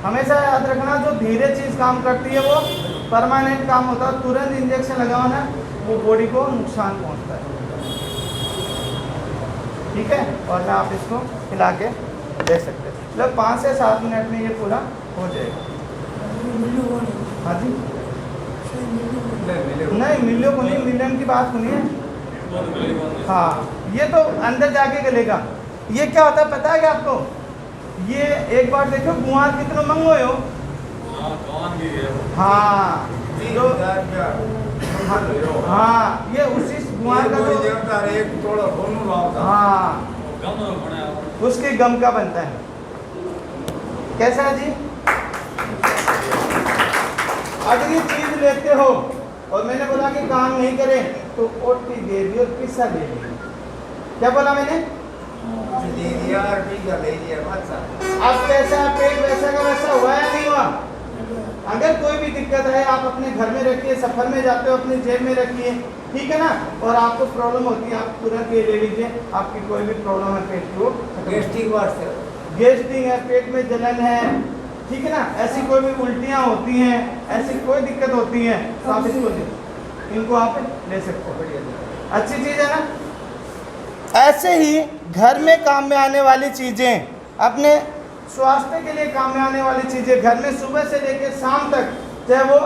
हमेशा याद रखना, जो धीरे चीज़ काम करती है वो परमानेंट काम होता है, तुरंत इंजेक्शन लगाओ ना वो बॉडी को नुकसान पहुंचता है। ठीक है, और मैं आप इसको हिला के देख सकते हैं, मतलब 5 से 7 मिनट में ये पूरा हो जाएगा। हाँ जी, नहीं मिलियो को नहीं, मिलियन की बात सुनिए। हाँ, ये तो अंदर जाके गलेगा। ये क्या होता है पता है क्या आपको? ये एक बार देखो गुआर कितने मंगो हो। हाँ जो हाँ ये उसी गुआर का जो हाँ उसके गम का बनता है। कैसा है जी? अगर ये चीज लेते हो और मैंने बोला कि काम नहीं करे तो ओटी दे दी और पिस्सा दे दी। क्या बोला मैंने? अब कैसा पेट वैसा का वैसा हुआ या नहीं हुआ? अगर कोई भी दिक्कत है आप अपने घर में रखिए, सफर में जाते हो अपनी जेब में रखिए, ठीक है ना। और आपको प्रॉब्लम होती है आप तुरंत ये ले लीजिए, आपकी कोई भी प्रॉब्लम है पेट को, गैस्ट्रिक है, पेट में जलन है, ठीक है ना, ऐसी कोई भी उल्टियाँ होती हैं, ऐसी कोई दिक्कत होती है तो आप इनको आप ले सकते हो। अच्छी चीज़ है ना। ऐसे ही घर में काम में आने वाली चीज़ें, अपने स्वास्थ्य के लिए काम में आने वाली चीज़ें घर में सुबह से लेकर शाम तक, चाहे वो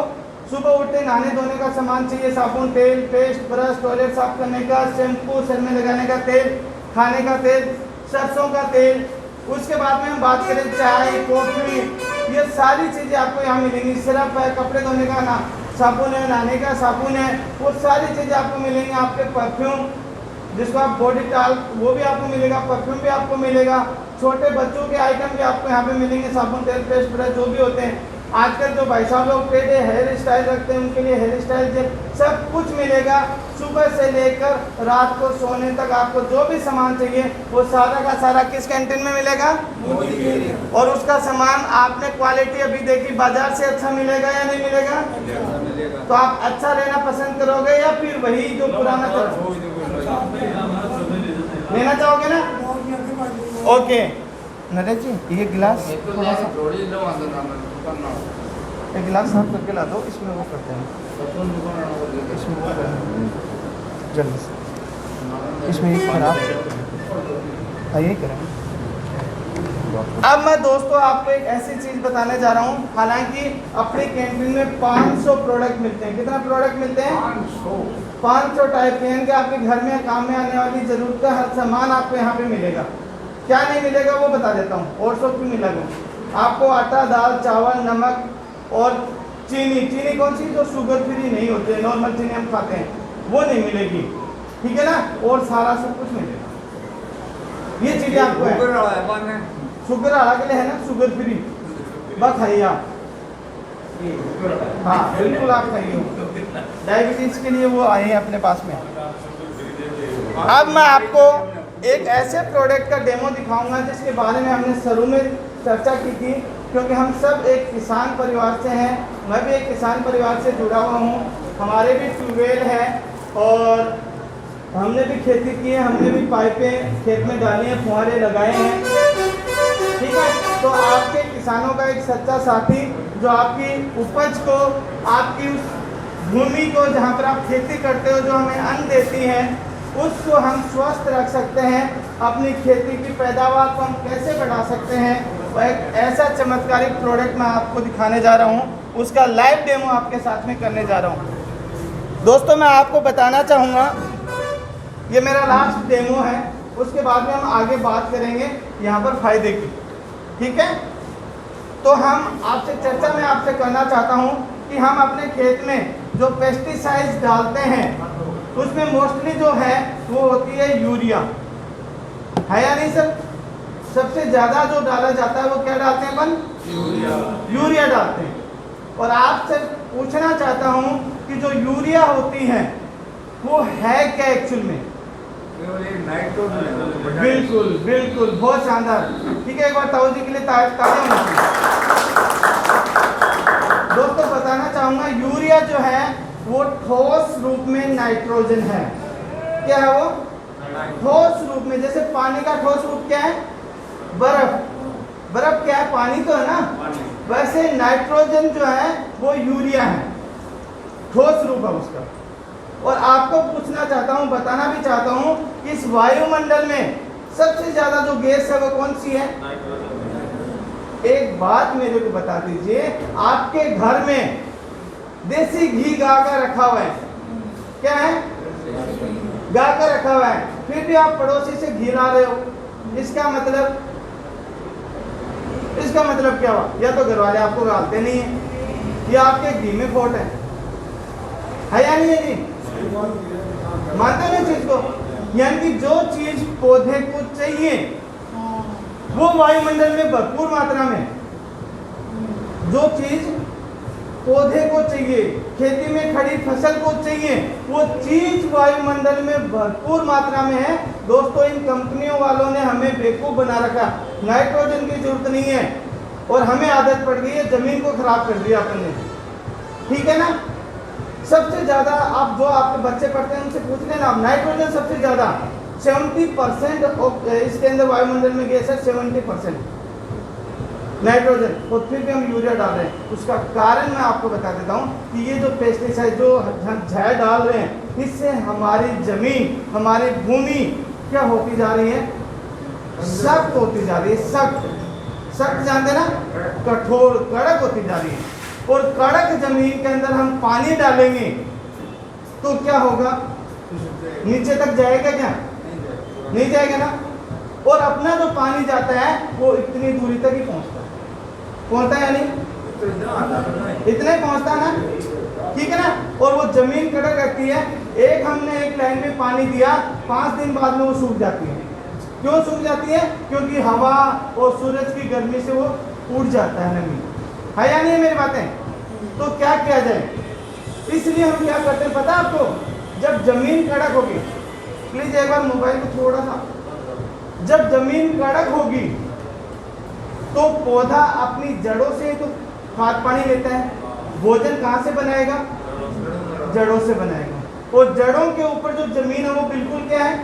सुबह उठते नहाने धोने का सामान चाहिए, साबुन, तेल, पेस्ट, ब्रश, टॉयलेट साफ करने का, शैम्पू, सर में लगाने का तेल, खाने का तेल, सरसों का तेल, उसके बाद में हम बात करें चाय, कॉफ़ी, ये सारी चीज़ें आपको यहाँ मिलेंगी। सिरप है, कपड़े धोने का ना साबुन है, नहाने का साबुन है, वो सारी चीज़ें आपको मिलेंगी। आपके परफ्यूम जिसको आप बॉडी टाल वो भी आपको मिलेगा, परफ्यूम भी आपको मिलेगा, छोटे बच्चों के आइटम भी आपको यहाँ पे मिलेंगे, साबुन, तेल, पेस्ट, ब्रश जो भी होते हैं। आजकल जो भाई साहब लोग पेड़े हेयर स्टाइल रखते हैं उनके लिए हेयर स्टाइल सब कुछ मिलेगा। सुबह से लेकर रात को सोने तक आपको जो भी सामान चाहिए वो सारा का सारा किस कैंटीन में मिलेगा। और उसका सामान आपने क्वालिटी अभी देखी, बाजार से अच्छा मिलेगा या नहीं मिलेगा? तो आप अच्छा लेना पसंद करोगे या फिर वही जो पुराना लेना चाहोगे ना? ओके नरेश जी, ये गिलास एक गिलास साफ करके ला दो, इसमें वो करते हैं, इसमें वो जल्दी से, इसमें ये खराब ये करेंगे। अब मैं दोस्तों आपको एक ऐसी चीज़ बताने जा रहा हूँ, हालांकि अपनी कैंटीन में 500 प्रोडक्ट मिलते हैं। कितना प्रोडक्ट मिलते हैं? 500 टाइप के, यानी कि आपके घर में काम में आने वाली ज़रूरत का हर सामान आपको यहाँ पे मिलेगा। क्या नहीं मिलेगा वो बता देता हूँ, और सब भी मिलेगा आपको। आटा, दाल, चावल, नमक और चीनी। चीनी कौन सी? जो शुगर फ्री नहीं होती है, नॉर्मल चीनी हम खाते हैं, वो नहीं मिलेगी, ठीक है ना। और सारा सब कुछ मिलेगा। ये चीज़ें आपको है, शुगर आला के लिए है ना, शुगर फ्री बस खाइए आप। हाँ बिल्कुल आप खाइए, डायबिटीज के लिए वो आए हैं अपने पास में। अब मैं आपको एक ऐसे प्रोडक्ट का डेमो दिखाऊंगा जिसके बारे में हमने शुरू में चर्चा की थी, क्योंकि हम सब एक किसान परिवार से हैं, मैं भी एक किसान परिवार से जुड़ा हुआ हूँ। हमारे भी ट्यूबवेल है और हमने भी खेती की है, हमने भी पाइपें खेत में डाली हैं, फुहारे लगाए हैं, ठीक है। तो आपके किसानों का एक सच्चा साथी जो आपकी उपज को, आपकी उस भूमि को जहाँ पर आप खेती करते हो, जो hमें अन्न देती है, उसको हम स्वस्थ रख सकते हैं। अपनी खेती की पैदावार को हम कैसे बढ़ा सकते हैं, वो एक ऐसा चमत्कारिक प्रोडक्ट मैं आपको दिखाने जा रहा हूँ, उसका लाइव डेमो आपके साथ में करने जा रहा हूँ। दोस्तों मैं आपको बताना चाहूँगा, ये मेरा लास्ट डेमो है, उसके बाद में हम आगे बात करेंगे यहाँ पर फायदे की, ठीक है। तो हम आपसे चर्चा में आपसे करना चाहता हूँ कि हम अपने खेत में जो पेस्टिसाइड्स डालते हैं उसमें मोस्टली जो है वो होती है यूरिया, है या नहीं सर? सबसे ज़्यादा जो डाला जाता है वो क्या डालते हैं अपन? यूरिया डालते हैं। और आपसे पूछना चाहता हूँ कि जो यूरिया होती है वो है क्या एक्चुअल में? बिल्कुल बिल्कुल, बहुत शानदार, ठीक है। एक बार ताऊ जी के लिए तालियां होनी चाहिए। दोस्तों बताना चाहूँगा, यूरिया जो है वो ठोस रूप में नाइट्रोजन है। क्या है वो? ठोस रूप में। जैसे पानी का ठोस रूप क्या है? बर्फ। बर्फ क्या है? पानी तो है ना। वैसे नाइट्रोजन जो है वो यूरिया है, ठोस रूप है उसका। और आपको पूछना चाहता हूँ, बताना भी चाहता हूँ कि इस वायुमंडल में सबसे ज्यादा जो गैस है वो कौन सी है? एक बात मेरे को बता दीजिए, आपके घर में देसी घी गा कर रखा हुआ है, क्या है? गा कर रखा हुआ है, फिर भी आप पड़ोसी से घी ला रहे हो, इसका मतलब क्या हुआ? या तो घर वाले आपको गालते नहीं है या आपके घी में खोट है या नहीं है जी? मानते हो चीज को? यानी कि जो चीज पौधे को चाहिए वो वायुमंडल में भरपूर मात्रा में, जो चीज पौधे को चाहिए, खेती में खड़ी फसल को चाहिए, वो चीज वायुमंडल में भरपूर मात्रा में है। दोस्तों, इन कंपनियों वालों ने हमें बेवकूफ बना रखा, नाइट्रोजन की जरूरत नहीं है और हमें आदत पड़ गई है, जमीन को खराब कर दिया अपन ने, ठीक है ना? सबसे ज्यादा आप जो आपके बच्चे पढ़ते हैं उनसे पूछ लेना आप, नाइट्रोजन सबसे ज्यादा 70% इसके अंदर वायुमंडल में गैस है, 70% नाइट्रोजन, और फिर भी हम यूरिया डाल रहे हैं। उसका कारण मैं आपको बता देता हूँ कि ये जो पेस्टिसाइड जो झाड़ डाल रहे हैं, इससे हमारी जमीन, हमारी भूमि क्या होती जा रही है? सख्त होती जा रही है। सख्त जानते ना, कठोर कड़क होती जा रही है। और कड़क जमीन के अंदर हम पानी डालेंगे तो क्या होगा? नीचे तक जाएगा क्या? नहीं जाएगा ना। और अपना जो पानी जाता है वो इतनी दूरी तक ही पहुंचता है या नहीं? इतने पहुंचता है ना, ठीक है ना। और वो जमीन कड़क रहती है, हमने एक लाइन में पानी दिया, 5 दिन बाद में वो सूख जाती है। क्यों सूख जाती है? क्योंकि हवा और सूरज की गर्मी से वो उड़ जाता है, नमी है या नहीं? मेरी बातें तो क्या किया जाए? इसलिए हम क्या करते हैं पता आपको? जब जमीन कड़क होगी, प्लीज एक बार मोबाइल को थोड़ा सा, जब जमीन कड़क होगी तो पौधा अपनी जड़ों से तो खाद पानी लेता है, भोजन कहाँ से बनाएगा? जड़ों से बनाएगा। और जड़ों के ऊपर जो जमीन है वो बिल्कुल क्या है?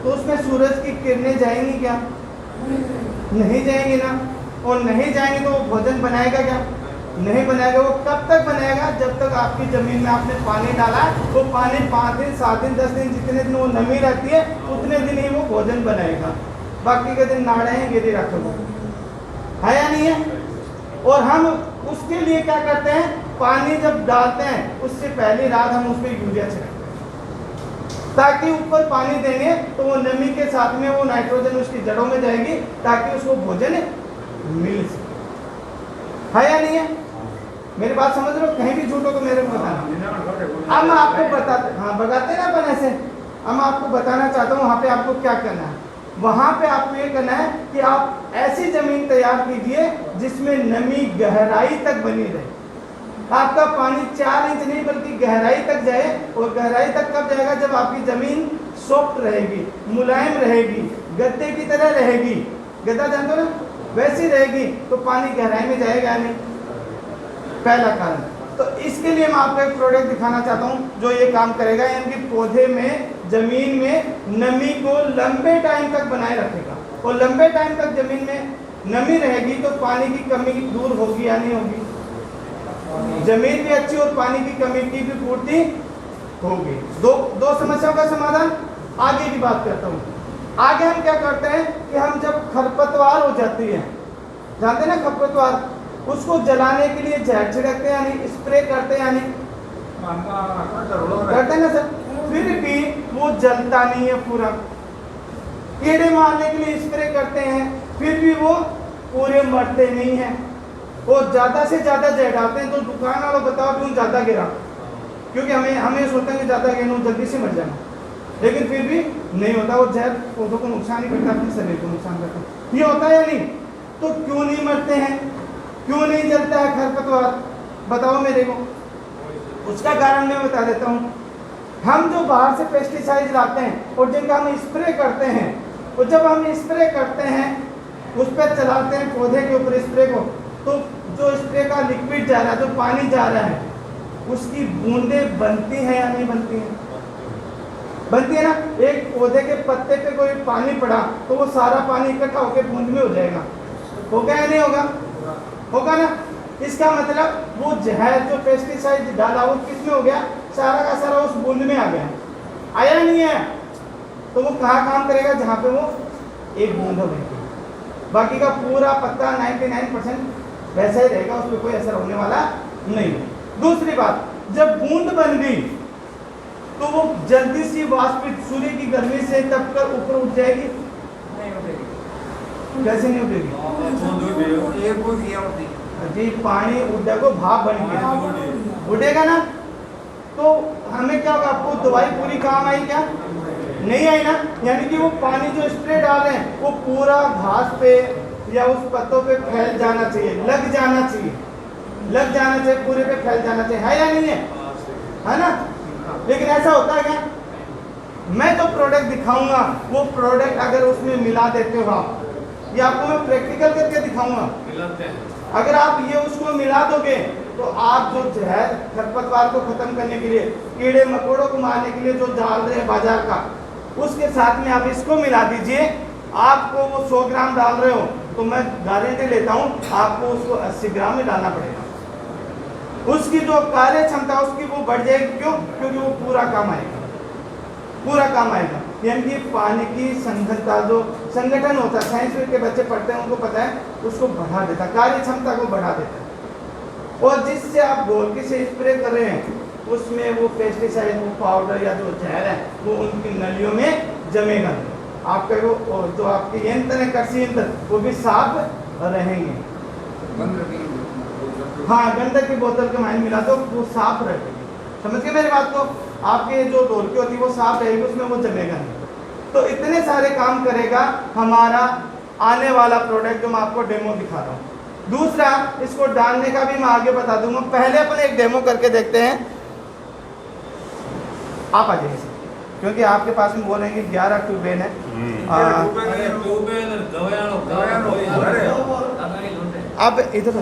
तो उसमें सूरज की किरणें जाएंगी क्या? नहीं जाएंगी ना। और नहीं जाएंगे तो वो भोजन बनाएगा क्या? नहीं बनाएगा। वो कब तक बनाएगा? जब तक आपकी जमीन में आपने पानी डाला है, वो पानी 5 दिन 7 दिन 10 दिन जितने दिन वो नमी रहती है उतने दिन ही वो भोजन बनाएगा, बाकी के दिन नाड़े गिरी रखोगे, है या नहीं है? और हम उसके लिए क्या करते हैं? पानी जब डालते हैं उससे पहली रात हम उस पर यूरिया छिड़कते हैं, ताकि ऊपर पानी देंगे तो वो नमी के साथ में वो नाइट्रोजन उसकी जड़ों में जाएगी, ताकि उसको भोजन मिल सके, है या नहीं है? मेरी बात समझ रहे हो? कहीं भी झूठो तो मेरे को बताना। अब मैं आपको बताते ना अपन ऐसे। अब मैं आपको बताना चाहता हूँ वहाँ पे आपको क्या करना है। वहाँ पे आपको ये करना है कि आप ऐसी जमीन तैयार कीजिए जिसमें नमी गहराई तक बनी रहे। आपका पानी 4 इंच नहीं बल्कि गहराई तक जाए। और गहराई तक कब जाएगा? जब आपकी जमीन सॉफ्ट रहेगी, मुलायम रहेगी, गद्दे की तरह रहेगी। गद्दा जानते हो ना, वैसी रहेगी तो पानी गहराई में जाएगा नहीं, पहला कारण। तो इसके लिए मैं आपको एक प्रोडक्ट दिखाना चाहता हूँ जो ये काम करेगा, यानी कि पौधे में, जमीन में नमी को लंबे टाइम तक बनाए रखेगा। और लंबे टाइम तक जमीन में नमी रहेगी तो पानी की कमी दूर होगी या नहीं होगी? जमीन भी अच्छी और पानी की कमी की भी पूर्ति होगी। दो समस्याओं का समाधान। आगे की बात करता हूँ। आगे हम क्या करते हैं कि हम जब खरपतवार हो जाती है, जानते हैं ना खरपतवार, उसको जलाने के लिए जहर छिड़कते हैं, यानी स्प्रे करते हैं, यानी करते हैं ना सर। फिर भी वो जलता नहीं है पूरा। कीड़े मारने के लिए स्प्रे करते हैं, फिर भी वो पूरे मरते नहीं हैं। और ज़्यादा से ज़्यादा जहर डालते हैं। तो दुकान वालों बताओ क्यों ज़्यादा गिरा? क्योंकि हमें सोचते हैं कि ज़्यादा गिरना जल्दी से मर जाना, लेकिन फिर भी नहीं होता। वो जहर पौधों को नुकसान ही करता, अपने शरीर को नुकसान करता। ये होता है या नहीं? तो क्यों नहीं मरते हैं? क्यों नहीं जलता है खरपतवार? बताओ मेरे को। उसका कारण मैं बता देता हूँ। हम जो बाहर से पेस्टिसाइड लाते हैं और जिनका हम स्प्रे करते हैं, और जब हम स्प्रे करते हैं उस पर चलाते हैं पौधे के ऊपर स्प्रे को, तो जो स्प्रे का लिक्विड जा रहा है, जो पानी जा रहा है, उसकी बूंदें बनती हैं या नहीं बनती हैं? बनती है ना। एक पौधे के पत्ते पे कोई पानी पड़ा तो वो सारा पानी इकट्ठा होकर बूंद में हो जाएगा, होगा या नहीं होगा? होगा ना। इसका मतलब वो जहर जो पेस्टिसाइड डाला वो किस में हो गया, सारा का सारा उस बूंद में आ गया, आया नहीं है। तो वो कहाँ काम करेगा, जहाँ पे वो एक बूंद होगी, बाकी का पूरा पत्ता 99% वैसा ही रहेगा, उसमें कोई असर होने वाला नहीं। दूसरी बात, जब बूंद बन गई तो वो जल्दी सी वाष्पित सूर्य की गर्मी से तप कर ऊपर उठ जाएगी, नहीं उठेगी। कैसे नहीं उठेगी एक बूंद ये होती जी, पानी उड़ को भाप बन गया, उठेगा ना। तो हमें क्या होगा, आपको दवाई पूरी काम आई क्या, नहीं आई ना। यानी कि वो पानी जो स्प्रे डाल रहे हैं वो पूरा घास पे या उस पत्तों पे फैल जाना चाहिए, लग जाना चाहिए, लग जाना चाहिए, पूरे पे फैल जाना चाहिए, है या नहीं है ना। लेकिन ऐसा होता है क्या, मैं जो प्रोडक्ट दिखाऊंगा वो प्रोडक्ट अगर उसमें मिला देते हो आप, ये आपको मैं प्रैक्टिकल करके दिखाऊंगा, अगर आप ये उसको मिला दोगे तो आप जो जहर खरपतवार को खत्म करने के लिए, कीड़े मकोड़ों को मारने के लिए जो डाल रहे हैं बाजार का, उसके साथ में आप इसको मिला दीजिए। आपको वो 100 ग्राम डाल रहे हो तो मैं गारंटी लेता हूँ आपको उसको 80 ग्राम में डालना पड़ेगा। उसकी जो कार्य क्षमता उसकी वो बढ़ जाएगी, क्यों, क्योंकि वो पूरा काम आएगा, पूरा काम आएगा। यानी कि पानी की संघनता जो संगठन होता है, साइंस के बच्चे पढ़ते हैं उनको पता है, उसको बढ़ा देता है, कार्य क्षमता को बढ़ा देता है। और जिससे आप ढोलकी से स्प्रे कर रहे हैं उसमें वो पेस्टिसाइड, वो पाउडर या जो जहर है वो उनकी नलियों में जमेगा, आपका वो जो आपके यंत्र है, कृषि यंत्र, वो भी साफ रहेंगे। हाँ, गंदक की बोतल के माइन मिला दो, वो साफ रहेगी। समझ गए मेरी बात को, आपके जो ढोलकी होती है वो साफ रहेगी, उसमें वो जमेगा नहीं। तो इतने सारे काम करेगा हमारा आने वाला प्रोडक्ट जो मैं आपको डेमो दिखा रहा हूँ। दूसरा, इसको डालने का भी मैं आगे बता दूंगा, पहले अपन एक डेमो करके देखते हैं। आप आ जाइए क्योंकि आपके पास में बोल रहे हैं कि 11 ट्यूबवेल है। अब इधर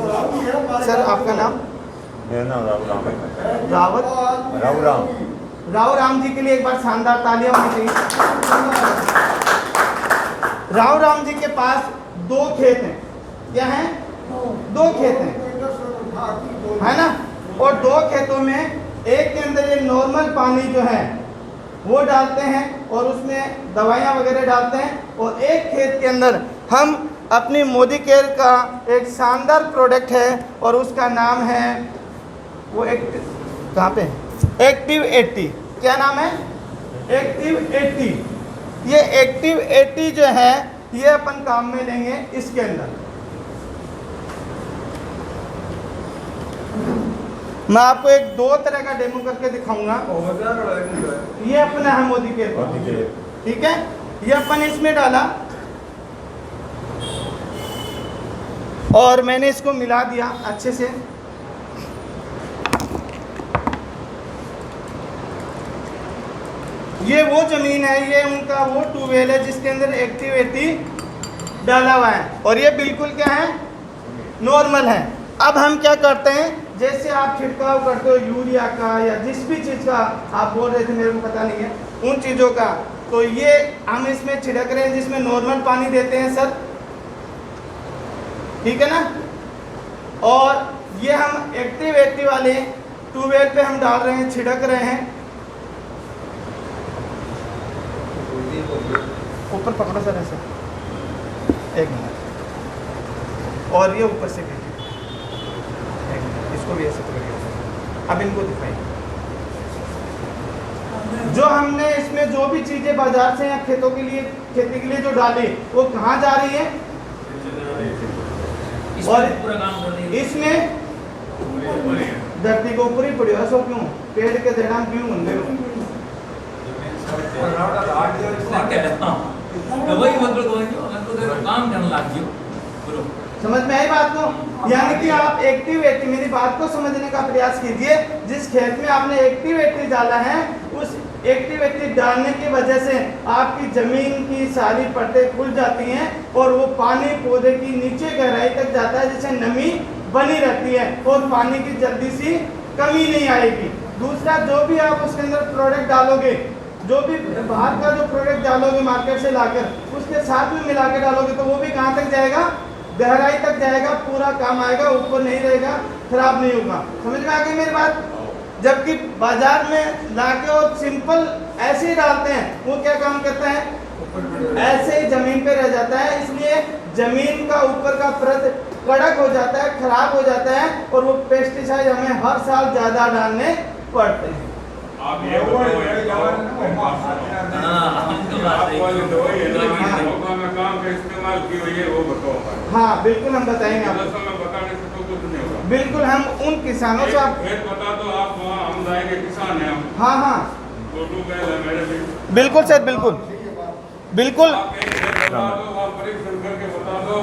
सर, आपका नाम? मेरा नाम राव है। रावत राव राम जी के लिए एक बार शानदार तालियां होनी चाहिए। राव जी के पास 2 खेत हैं, क्या हैं? 2 खेत हैं, है ना। और 2 खेतों में एक के अंदर ये नॉर्मल पानी जो है वो डालते हैं और उसमें दवाइयाँ वगैरह डालते हैं, और एक खेत के अंदर हम अपनी मोदी केयर का एक शानदार प्रोडक्ट है और उसका नाम है वो कहाँ पे एक्टिव 80। क्या नाम है? एक्टिव 80। ये एक्टिव 80 जो है ये अपन काम में लेंगे इसके अंदर। मैं आपको एक 2 तरह का डेमो करके दिखाऊंगा। ये अपना है मोदी केयर, ठीक है। ये अपन इसमें डाला और मैंने इसको मिला दिया अच्छे से। ये वो जमीन है, ये उनका वो ट्यूबवेल है जिसके अंदर एक्टिव 80 डाला हुआ है, और ये बिल्कुल क्या है, नॉर्मल है। अब हम क्या करते हैं, जैसे आप छिड़काव करते हो यूरिया का या जिस भी चीज़ का आप बोल रहे थे, मेरे को पता नहीं है उन चीज़ों का, तो ये हम इसमें छिड़क रहे हैं जिसमें नॉर्मल पानी देते हैं सर, ठीक है ना। और ये हम एक्टिव 80 वाले ट्यूबवेल पे हम डाल रहे हैं, छिड़क रहे हैं। ऊपर पकड़ो सर ऐसे, 1 मिनट, और ये ऊपर से भेजिए, इसको भी ऐसे पकड़िए। अब इनको दिखाइए, जो हमने इसमें जो भी चीजें बाजार से या खेतों के लिए, खेती के लिए जो डाली वो कहाँ जा रही है, और इसमें धरती को ऊपर ही पड़ी है। ऐसा क्यों? पेड़ के जड़ा क्यों बन गए? समझ में आई बात को? यानी कि आप एक्टिव 80, मेरी बात को समझने का प्रयास कीजिए। जिस खेत में आपने एक्टिव 80 डाला है, उस एक्टिव 80 डालने की वजह से आपकी जमीन की सारी परतें खुल जाती हैं और वो पानी पौधे की नीचे गहराई तक जाता है, जिससे नमी बनी रहती है और पानी की जल्दी सी कमी नहीं आएगी। दूसरा, जो भी आप उसके अंदर प्रोडक्ट डालोगे, जो भी बाहर का जो प्रोडक्ट डालोगे मार्केट से लाकर, उसके साथ में मिला के डालोगे तो वो भी कहाँ तक जाएगा, गहराई तक जाएगा, पूरा काम आएगा, ऊपर नहीं रहेगा, खराब नहीं होगा। समझ में आ गई मेरी बात? जबकि बाजार में लाके और सिंपल ऐसे ही डालते हैं, वो क्या काम करते हैं, ऐसे ही जमीन पे रह जाता है। इसलिए जमीन का ऊपर का परत कड़क हो जाता है, खराब हो जाता है, और वो पेस्टिसाइड हमें हर साल ज्यादा डालने पड़ते हैं। आप ये बताओ, काम का इस्तेमाल की हुई है वो बताओ। हाँ बिल्कुल, हम बताएंगे आपको। बताने से तो कुछ नहीं होगा। बिल्कुल, हम उन किसानों से आप खेत बता दो, आप वहाँ हम जाएंगे, किसान हैं हम। हाँ हाँ 2 बैल है मेरे भी। बिल्कुल सर, बिल्कुल बिल्कुल। आप एक खेत बता दो, आप परीक्षण करके बता दो,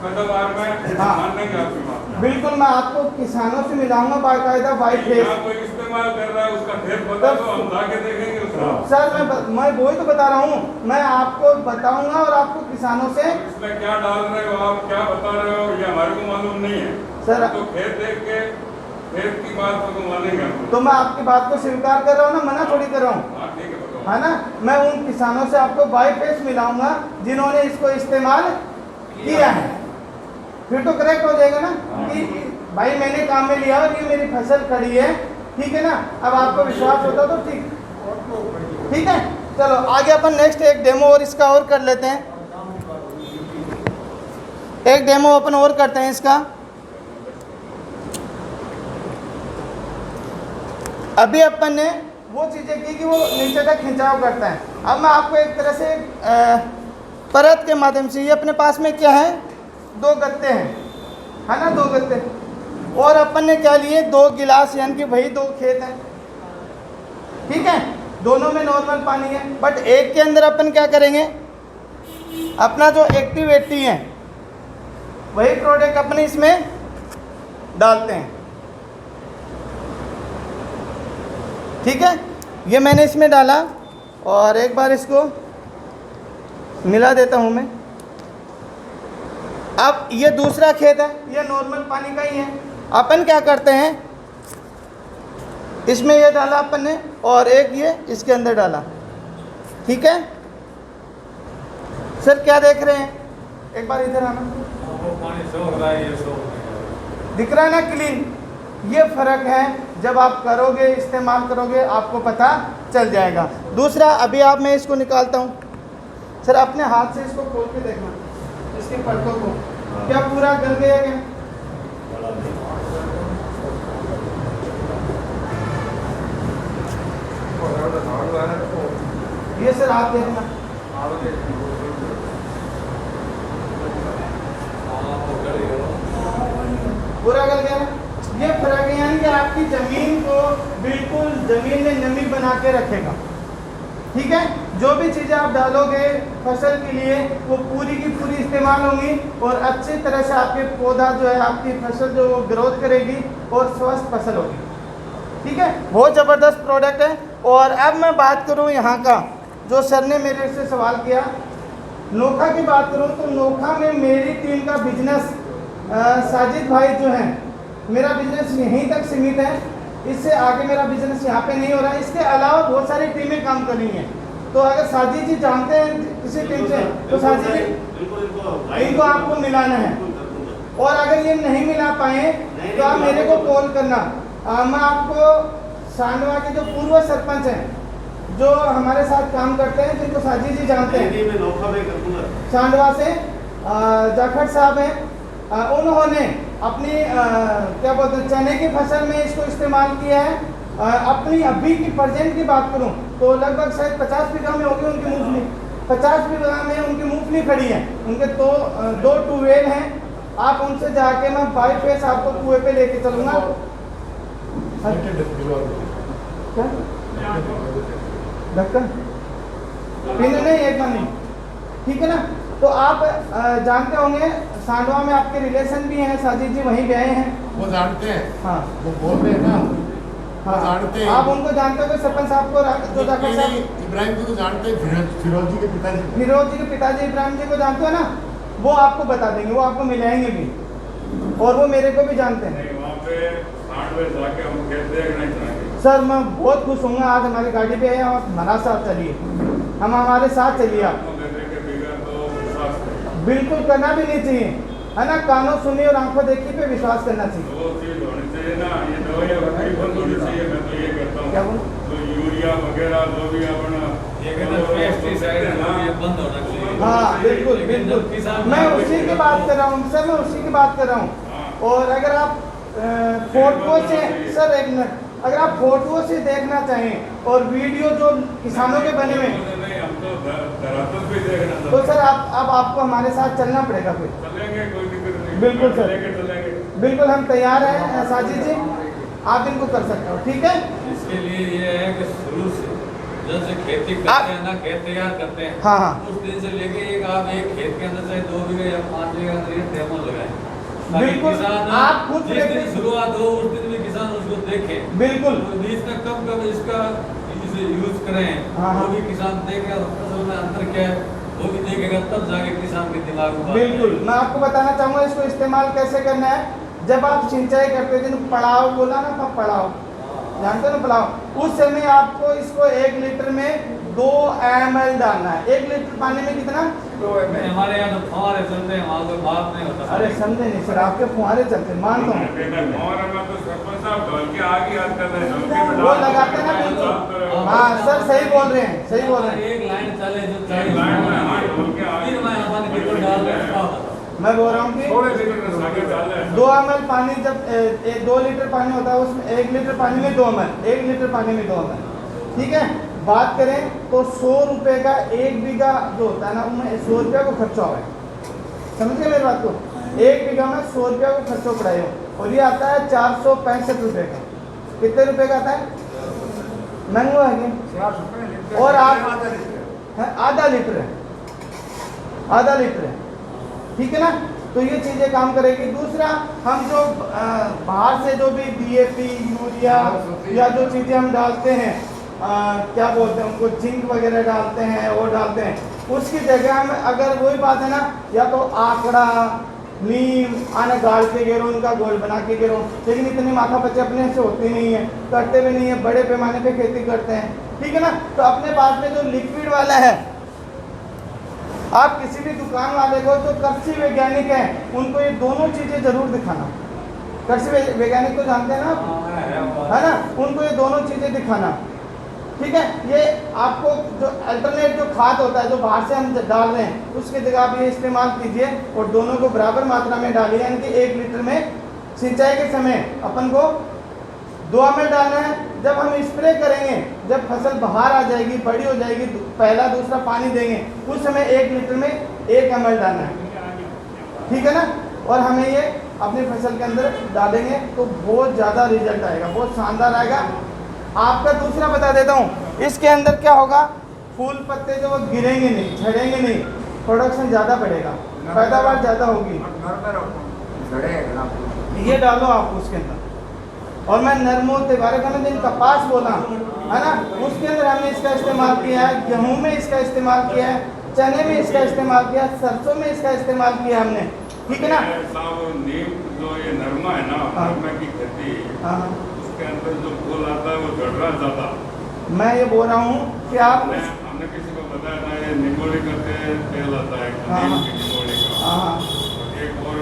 पैदावार में हाँ। मानेंगे आपकी बात। बिल्कुल, मैं आपको किसानों से मिलाऊंगा बाकायदा वाइट फेस। यहाँ कोई इस्तेमाल कर रहा है, उसका खेत बता दो, हम जाके देखेंगे उसका। सर मैं वही तो बता रहा हूँ, मैं आपको बताऊंगा और आपको किसानों से। इसमें क्या डाल रहे हो आप, क्या बता रहे हो, ये हमारे को मालूम नहीं है सर। तो खेत देख के खेत की बात को मानेंगे हम। तो मैं आपकी बात को स्वीकार कर रहा हूँ ना, मना थोड़ी कर रहा हूँ, हाँ ठीक है, बताओ। है ना। मैं उन किसानों से आपको बाई फेस मिलाऊंगा जिन्होंने इसको इस्तेमाल किया है, फिर तो करेक्ट हो जाएगा ना कि भाई मैंने काम में लिया और ये मेरी फसल खड़ी है, ठीक है ना। अब आपको विश्वास होता तो ठीक है। चलो आगे अपन नेक्स्ट एक डेमो और इसका और कर लेते हैं। एक डेमो अपन और करते हैं इसका। अभी अपन ने वो चीज़ें की कि वो नीचे तक खिंचाव करता है। अब मैं आपको एक तरह से परत के माध्यम से, ये अपने पास में क्या है, 2 गत्ते हैं, है ना, 2 गत्ते। और अपन ने क्या लिए, 2 गिलास, यानी कि भाई 2 खेत हैं, ठीक है। दोनों में नॉर्मल पानी है, बट एक के अंदर अपन क्या करेंगे, अपना जो एक्टिव 80 है वही प्रोडक्ट अपने इसमें डालते हैं, ठीक है। ये मैंने इसमें डाला और एक बार इसको मिला देता हूँ मैं। अब ये दूसरा खेत है, ये नॉर्मल पानी का ही है। अपन क्या करते हैं, इसमें ये डाला अपन ने और एक ये इसके अंदर डाला, ठीक है। सर क्या देख रहे हैं, एक बार इधर आना, पानी सोख रहा है, ये सोख नहीं दिख रहा है ना क्लीन। ये फ़र्क है, जब आप करोगे, इस्तेमाल करोगे, आपको पता चल जाएगा। दूसरा, अभी आप मैं इसको निकालता हूँ। सर अपने हाथ से इसको खोल के देखना, इसके परतों को, क्या पूरा गल गया क्या? ये सर आप देखना, पूरा गल गया ना। ये फर्क है, यानी कि आपकी ज़मीन को बिल्कुल ज़मीन में नमी बना के रखेगा, ठीक है। जो भी चीज़ें आप डालोगे फसल के लिए वो पूरी की पूरी इस्तेमाल होंगी और अच्छी तरह से आपके पौधा जो है, आपकी फसल जो वो ग्रोथ करेगी और स्वस्थ फसल होगी, ठीक है। बहुत ज़बरदस्त प्रोडक्ट है। और अब मैं बात करूँ यहाँ का, जो सर ने मेरे से सवाल किया, नोखा की बात करूँ तो नोखा में मेरी टीम का बिजनेस, साजिद भाई जो हैं, मेरा बिजनेस यहीं तक सीमित है, इससे आगे मेरा बिजनेस यहाँ पे नहीं हो रहा है। इसके अलावा बहुत सारी टीमें काम कर रही हैं, तो अगर साजिद जी जानते हैं किसी टीम से तो साजिद जी इनको आपको मिलाना है, और अगर ये नहीं मिला पाए तो आप मेरे को कॉल करना। मैं आपको सांडवा के जो पूर्व सरपंच हैं, जो हमारे साथ काम करते हैं, जिनको साजिद जी जानते हैं, सांडवा से जाखड़ साहब हैं, उन्होंने अपनी क्या बोलते हैं, चने की फसल में इसको इस्तेमाल किया है। अपनी अभी की प्रेजेंट की बात करूं तो लगभग शायद 50 बीघा में होगी उनकी मूंगफली, 50 बीघा में उनकी मूंगफली खड़ी है। उनके 2 ट्यूबवेल हैं, आप उनसे जाके, मैं बाई फेस आपको कुएं पे लेके चलूँगा। क्या ढक्कन पीने नहीं, एक बार नहीं, ठीक है ना। तो आप जानते होंगे सांडवा में आपके रिलेशन भी हैं, साजिद जी वहीं गए हैं, वो जानते हैं, हाँ वो बोल रहे हैं ना, हाँ जानते हैं। आप उनको जानते हो, सरपंच साहब को, जो जाखड़ साहब, इब्राहिम जी को जानते हैं, फिरोज जी के पिताजी को। फिरोज जी के पिताजी इब्राहिम जी को जानते हो ना, वो आपको बता देंगे, वो आपको मिलाएंगे भी, और वो मेरे को भी जानते हैं। नहीं, वहाँ पे 8 बजे जाके हम खेत देखना चाहेंगे। सर मैं बहुत खुश हूँ, आज हमारी गाड़ी पे है और हमारा साथ चलिए, हम हमारे साथ चलिए आप। बिल्कुल करना भी नहीं चाहिए, है ना, कानों सुनी और आंखों देखी पे विश्वास करना चाहिए। दो चीज होनी चाहिए ना, ये दवाइयाँ बड़ी बंद होनी चाहिए। मैं तो ये कहता क्या हूँ बोलूं? तो यूरिया वगैरह जो भी अपना ये कहते हैं पेस्टिसाइड है ना, ये बंद होना चाहिए। हाँ बिल्कुल बिल्कुल, मैं उसी की बात कर रहा हूँ सर, मैं उसी की बात कर रहा हूँ। और अगर आप फोटो से, सर एक मिनट, अगर आप फोटो से देखना चाहें और वीडियो जो किसानों के बने हुए, नहीं, हम तो धरातल पे देखना तो सर अब आपको हमारे साथ चलना पड़ेगा फिर। चलेंगे, कोई दिक्कत नहीं। बिल्कुल सर। चलेंगे। बिल्कुल हम तैयार हैं साजिद जी, आप इनको कर सकते हो, ठीक है। इसके लिए ये है कि शुरू से जब से खेती करते हैं ना, खेत तैयार करते हैं, हाँ हाँ उस दिन से लेके आप एक खेत के अंदर चाहे 2 बीघे या 5 बीघे अंदर ये डेमो लगाएं, ताकि बिल्कुल, किसान आप खुद जिस दिन देखें। शुरुआत हो उस दिन भी किसान उसको देखे, बिल्कुल तो बीज में कब कब इसका यूज करें, हाँ, वो हाँ। भी किसान देखेगा, फसल में अंतर क्या है वो भी देखेगा, तब जाके किसान के दिमाग में बात बिल्कुल, आएगी। मैं आपको बताना चाहूँगा इसको इस्तेमाल कैसे करना है। जब आप सिंचाई करते थे, पड़ाव बोला ना, तब पड़ाव जानते हो ना, पड़ाव, उस समय आपको इसको 1 लीटर में 2 ml डालना है। 1 लीटर पानी में कितना? नहीं, हमारे यहाँ तो फव्वारे चलते हैं, वहाँ कोई बात नहीं होता। अरे समझे नहीं सर, आपके फुहारे चलते, मानता हूँ और मैं तो सरपंच साहब ढोल के आगे याद कर रहे हैं, वो लगाते हैं ना, बिल्कुल। हाँ सर सही बोल रहे हैं, सही बोल रहे हैं। एक लाइन चले जो एक लाइन में हाथ ढोल के आगे। फिर मैं अपन कितना डाल रहा हूँ, मैं बोल रहा हूँ कि थोड़े लीटर में सागर डाल रहे हैं। 2 ml पानी, जब 2 लीटर पानी होता है उसमें 1 लीटर पानी में 2 ml, 1 लीटर पानी में 2 ml, ठीक है। बात करें तो 100 रुपये का 1 बीघा जो होता है ना, उनमें 100 रुपये को खर्चा हुआ है, समझिए मेरी बात को। 1 बीघा में 100 रुपये को खर्चा पड़ा है, और ये आता है 465 रुपये का। कितने रुपये का आता है? महंगा है क्या? और आप आधा लीटर है, आधा लीटर है, ठीक है ना। तो ये चीज़ें काम करेगी। दूसरा, हम जो बाहर से जो भी DAP, यूरिया या जो चीज़ें हम डालते हैं, क्या बोलते हैं उनको, जिंक वगैरह डालते हैं, वो डालते हैं, उसकी जगह में अगर वही बात है ना, या तो आकड़ा, नीम आने गाड़ के गिरो, उनका गोल बना के गिरो, लेकिन इतनी माथा पच्चे अपने से होती नहीं है, करते भी नहीं है, बड़े पैमाने पे खेती करते हैं, ठीक है ना। तो अपने पास में जो लिक्विड वाला है, आप किसी भी दुकान वाले को, जो कृषि वैज्ञानिक हैं, उनको ये दोनों चीज़ें जरूर दिखाना। कृषि वैज्ञानिक को जानते हैं ना आप, है ना, उनको ये दोनों चीज़ें दिखाना, ठीक है। ये आपको जो अल्टरनेट जो खाद होता है, जो बाहर से हम डाल रहे हैं, उसकी जगह आप ये इस्तेमाल कीजिए, और दोनों को बराबर मात्रा में डालिए। यानी कि 1 लीटर में सिंचाई के समय अपन को 2 ml डालना है। जब हम स्प्रे करेंगे, जब फसल बाहर आ जाएगी, बड़ी हो जाएगी, पहला दूसरा पानी देंगे, उस समय 1 लीटर में 1 ml डालना है, ठीक है ना। और हमें ये अपनी फसल के अंदर डालेंगे तो बहुत ज़्यादा रिजल्ट आएगा, बहुत शानदार आएगा। आपका दूसरा बता देता हूँ, इसके अंदर क्या होगा, फूल पत्ते जो वो गिरेंगे नहीं, झड़ेंगे नहीं, प्रोडक्शन ज़्यादा बढ़ेगा, पैदावार ज़्यादा होगी। ये डालो आप उसके अंदर। और मैं नरमो त्योहार का दिन कपास बोला है ना, उसके अंदर हमने इसका इस्तेमाल किया है, गेहूँ में इसका इस्तेमाल किया है, चने में इसका इस्तेमाल किया, सरसों में इसका इस्तेमाल किया हमने, ठीक है ना। साहब नीम जो ये नरमा है ना, नरमा की खेती, हाँ, उसके अंदर जो फूल आता है वो झड़ रहा ज़्यादा। मैं ये बोल रहा हूँ कि आप हमने किसी को बताया था, ये निगोड़ी का तेल आता है, हाँ, नीम की निगोड़ी का। हाँ, एक और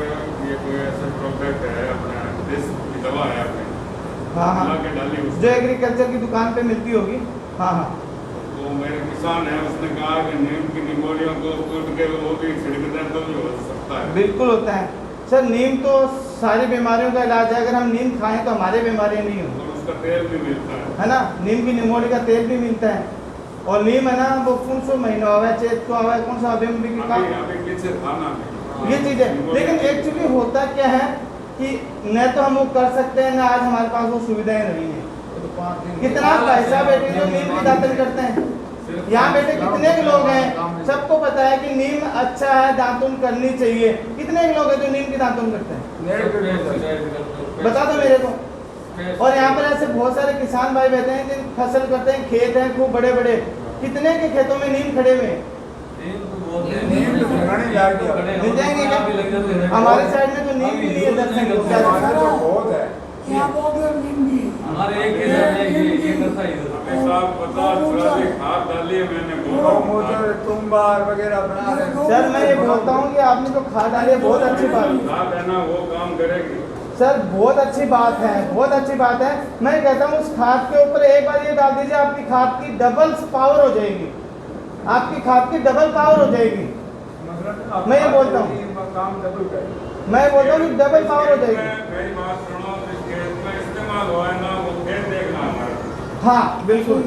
ये कोई ऐसा प्रोडक्ट है, अपना देश की दवा है अपनी, हाँ, हाँ, मिला के डाली जो उसमें। एग्रीकल्चर की दुकान पे मिलती होगी। हाँ हाँ, तो मेरे किसान है, उसने कहा कि नीम की निगोड़ियों को कूट के वो भी छिड़क दें तो भी हो सकता है। बिल्कुल होता है सर, नीम तो सारी बीमारियों का इलाज है। अगर हम नीम खाएं तो हमारे बीमारियाँ नहीं होंगी, और उसका तेल भी मिलता है ना। नीम की निमोड़ी का तेल भी मिलता है। और नीम है ना, वो कौन सा महीना हुआ है, चैत को हुआ है, कौन सा अभी का अभी पीछे था ना ये चीज़ है। लेकिन एक्चुअली होता क्या है कि न तो हम वो कर सकते हैं, ना आज हमारे पास वो सुविधाएं नहीं है। कितना पैसा बेटे जो नीम की दातन करते हैं, यहाँ बेटे कितने के लोग हैं, सबको पता है कि नीम अच्छा है, दातुन करनी चाहिए। कितने के लोग हैं जो नीम की दातुन करते हैं, बता दो मेरे को। और यहाँ पर ऐसे बहुत सारे किसान भाई बैठे हैं जिन फसल करते हैं, खेत हैं खूब बड़े बड़े, कितने के खेतों में नीम खड़े हुए हैं। मिल जाएंगे क्या? हमारे साइड में तो नीम भी नहीं है, दर्शन बहुत है। हमारे एक के साथ एक करता ही 50 खाद डाली है मैंने गौमूत्र तुम्बार वगैरह बना रहे हैं। सर मैं ये बोलता हूँ कि आपने जो खाद डाली है बहुत अच्छी बात है खाद है ना वो काम करेगी। सर, बहुत अच्छी बात है, बहुत अच्छी बात है। मैं कहता हूँ उस खाद के ऊपर एक बार ये डाल दीजिए, आपकी खाद की डबल पावर हो जाएगी, आपकी खाद की डबल पावर हो जाएगी। मतलब मैं ये बोलता हूँ। काम डबल करें। मैं बोलता हूँ कि डबल पावर हो जाएगी। मेरी बात सुनो, जिस खेत में इस्तेमाल हुआ है ना वो खेत देखना हमारा। हाँ बिल्कुल,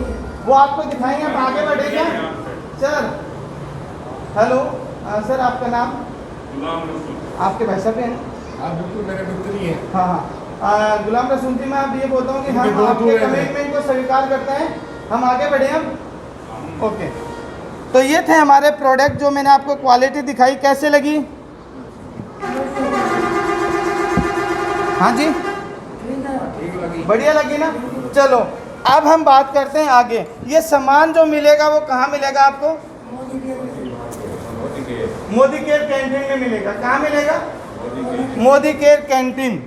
वो आपको दिखाएंगे, आप आगे बढ़ेंगे। सर हेलो, सर आपका नाम? गुलाम रसूल। आपके भाई साहब हैं? हाँ बिल्कुल मेरे मित्र ही है। हाँ हाँ, गुलाम रसूल जी, मैं आप ये बोलता हूँ कि हम आपके कमिटमेंट को स्वीकार करते हैं, हम आगे बढ़े हम। ओके, तो ये थे हमारे प्रोडक्ट जो मैंने आपको क्वालिटी दिखाई, कैसे लगी? हाँ जी, बढ़िया लगी ना? चलो अब हम बात करते हैं आगे। ये सामान जो मिलेगा वो कहाँ मिलेगा आपको? मोदी केयर कैंटीन में मिलेगा। कहाँ मिलेगा? Modi care canteen.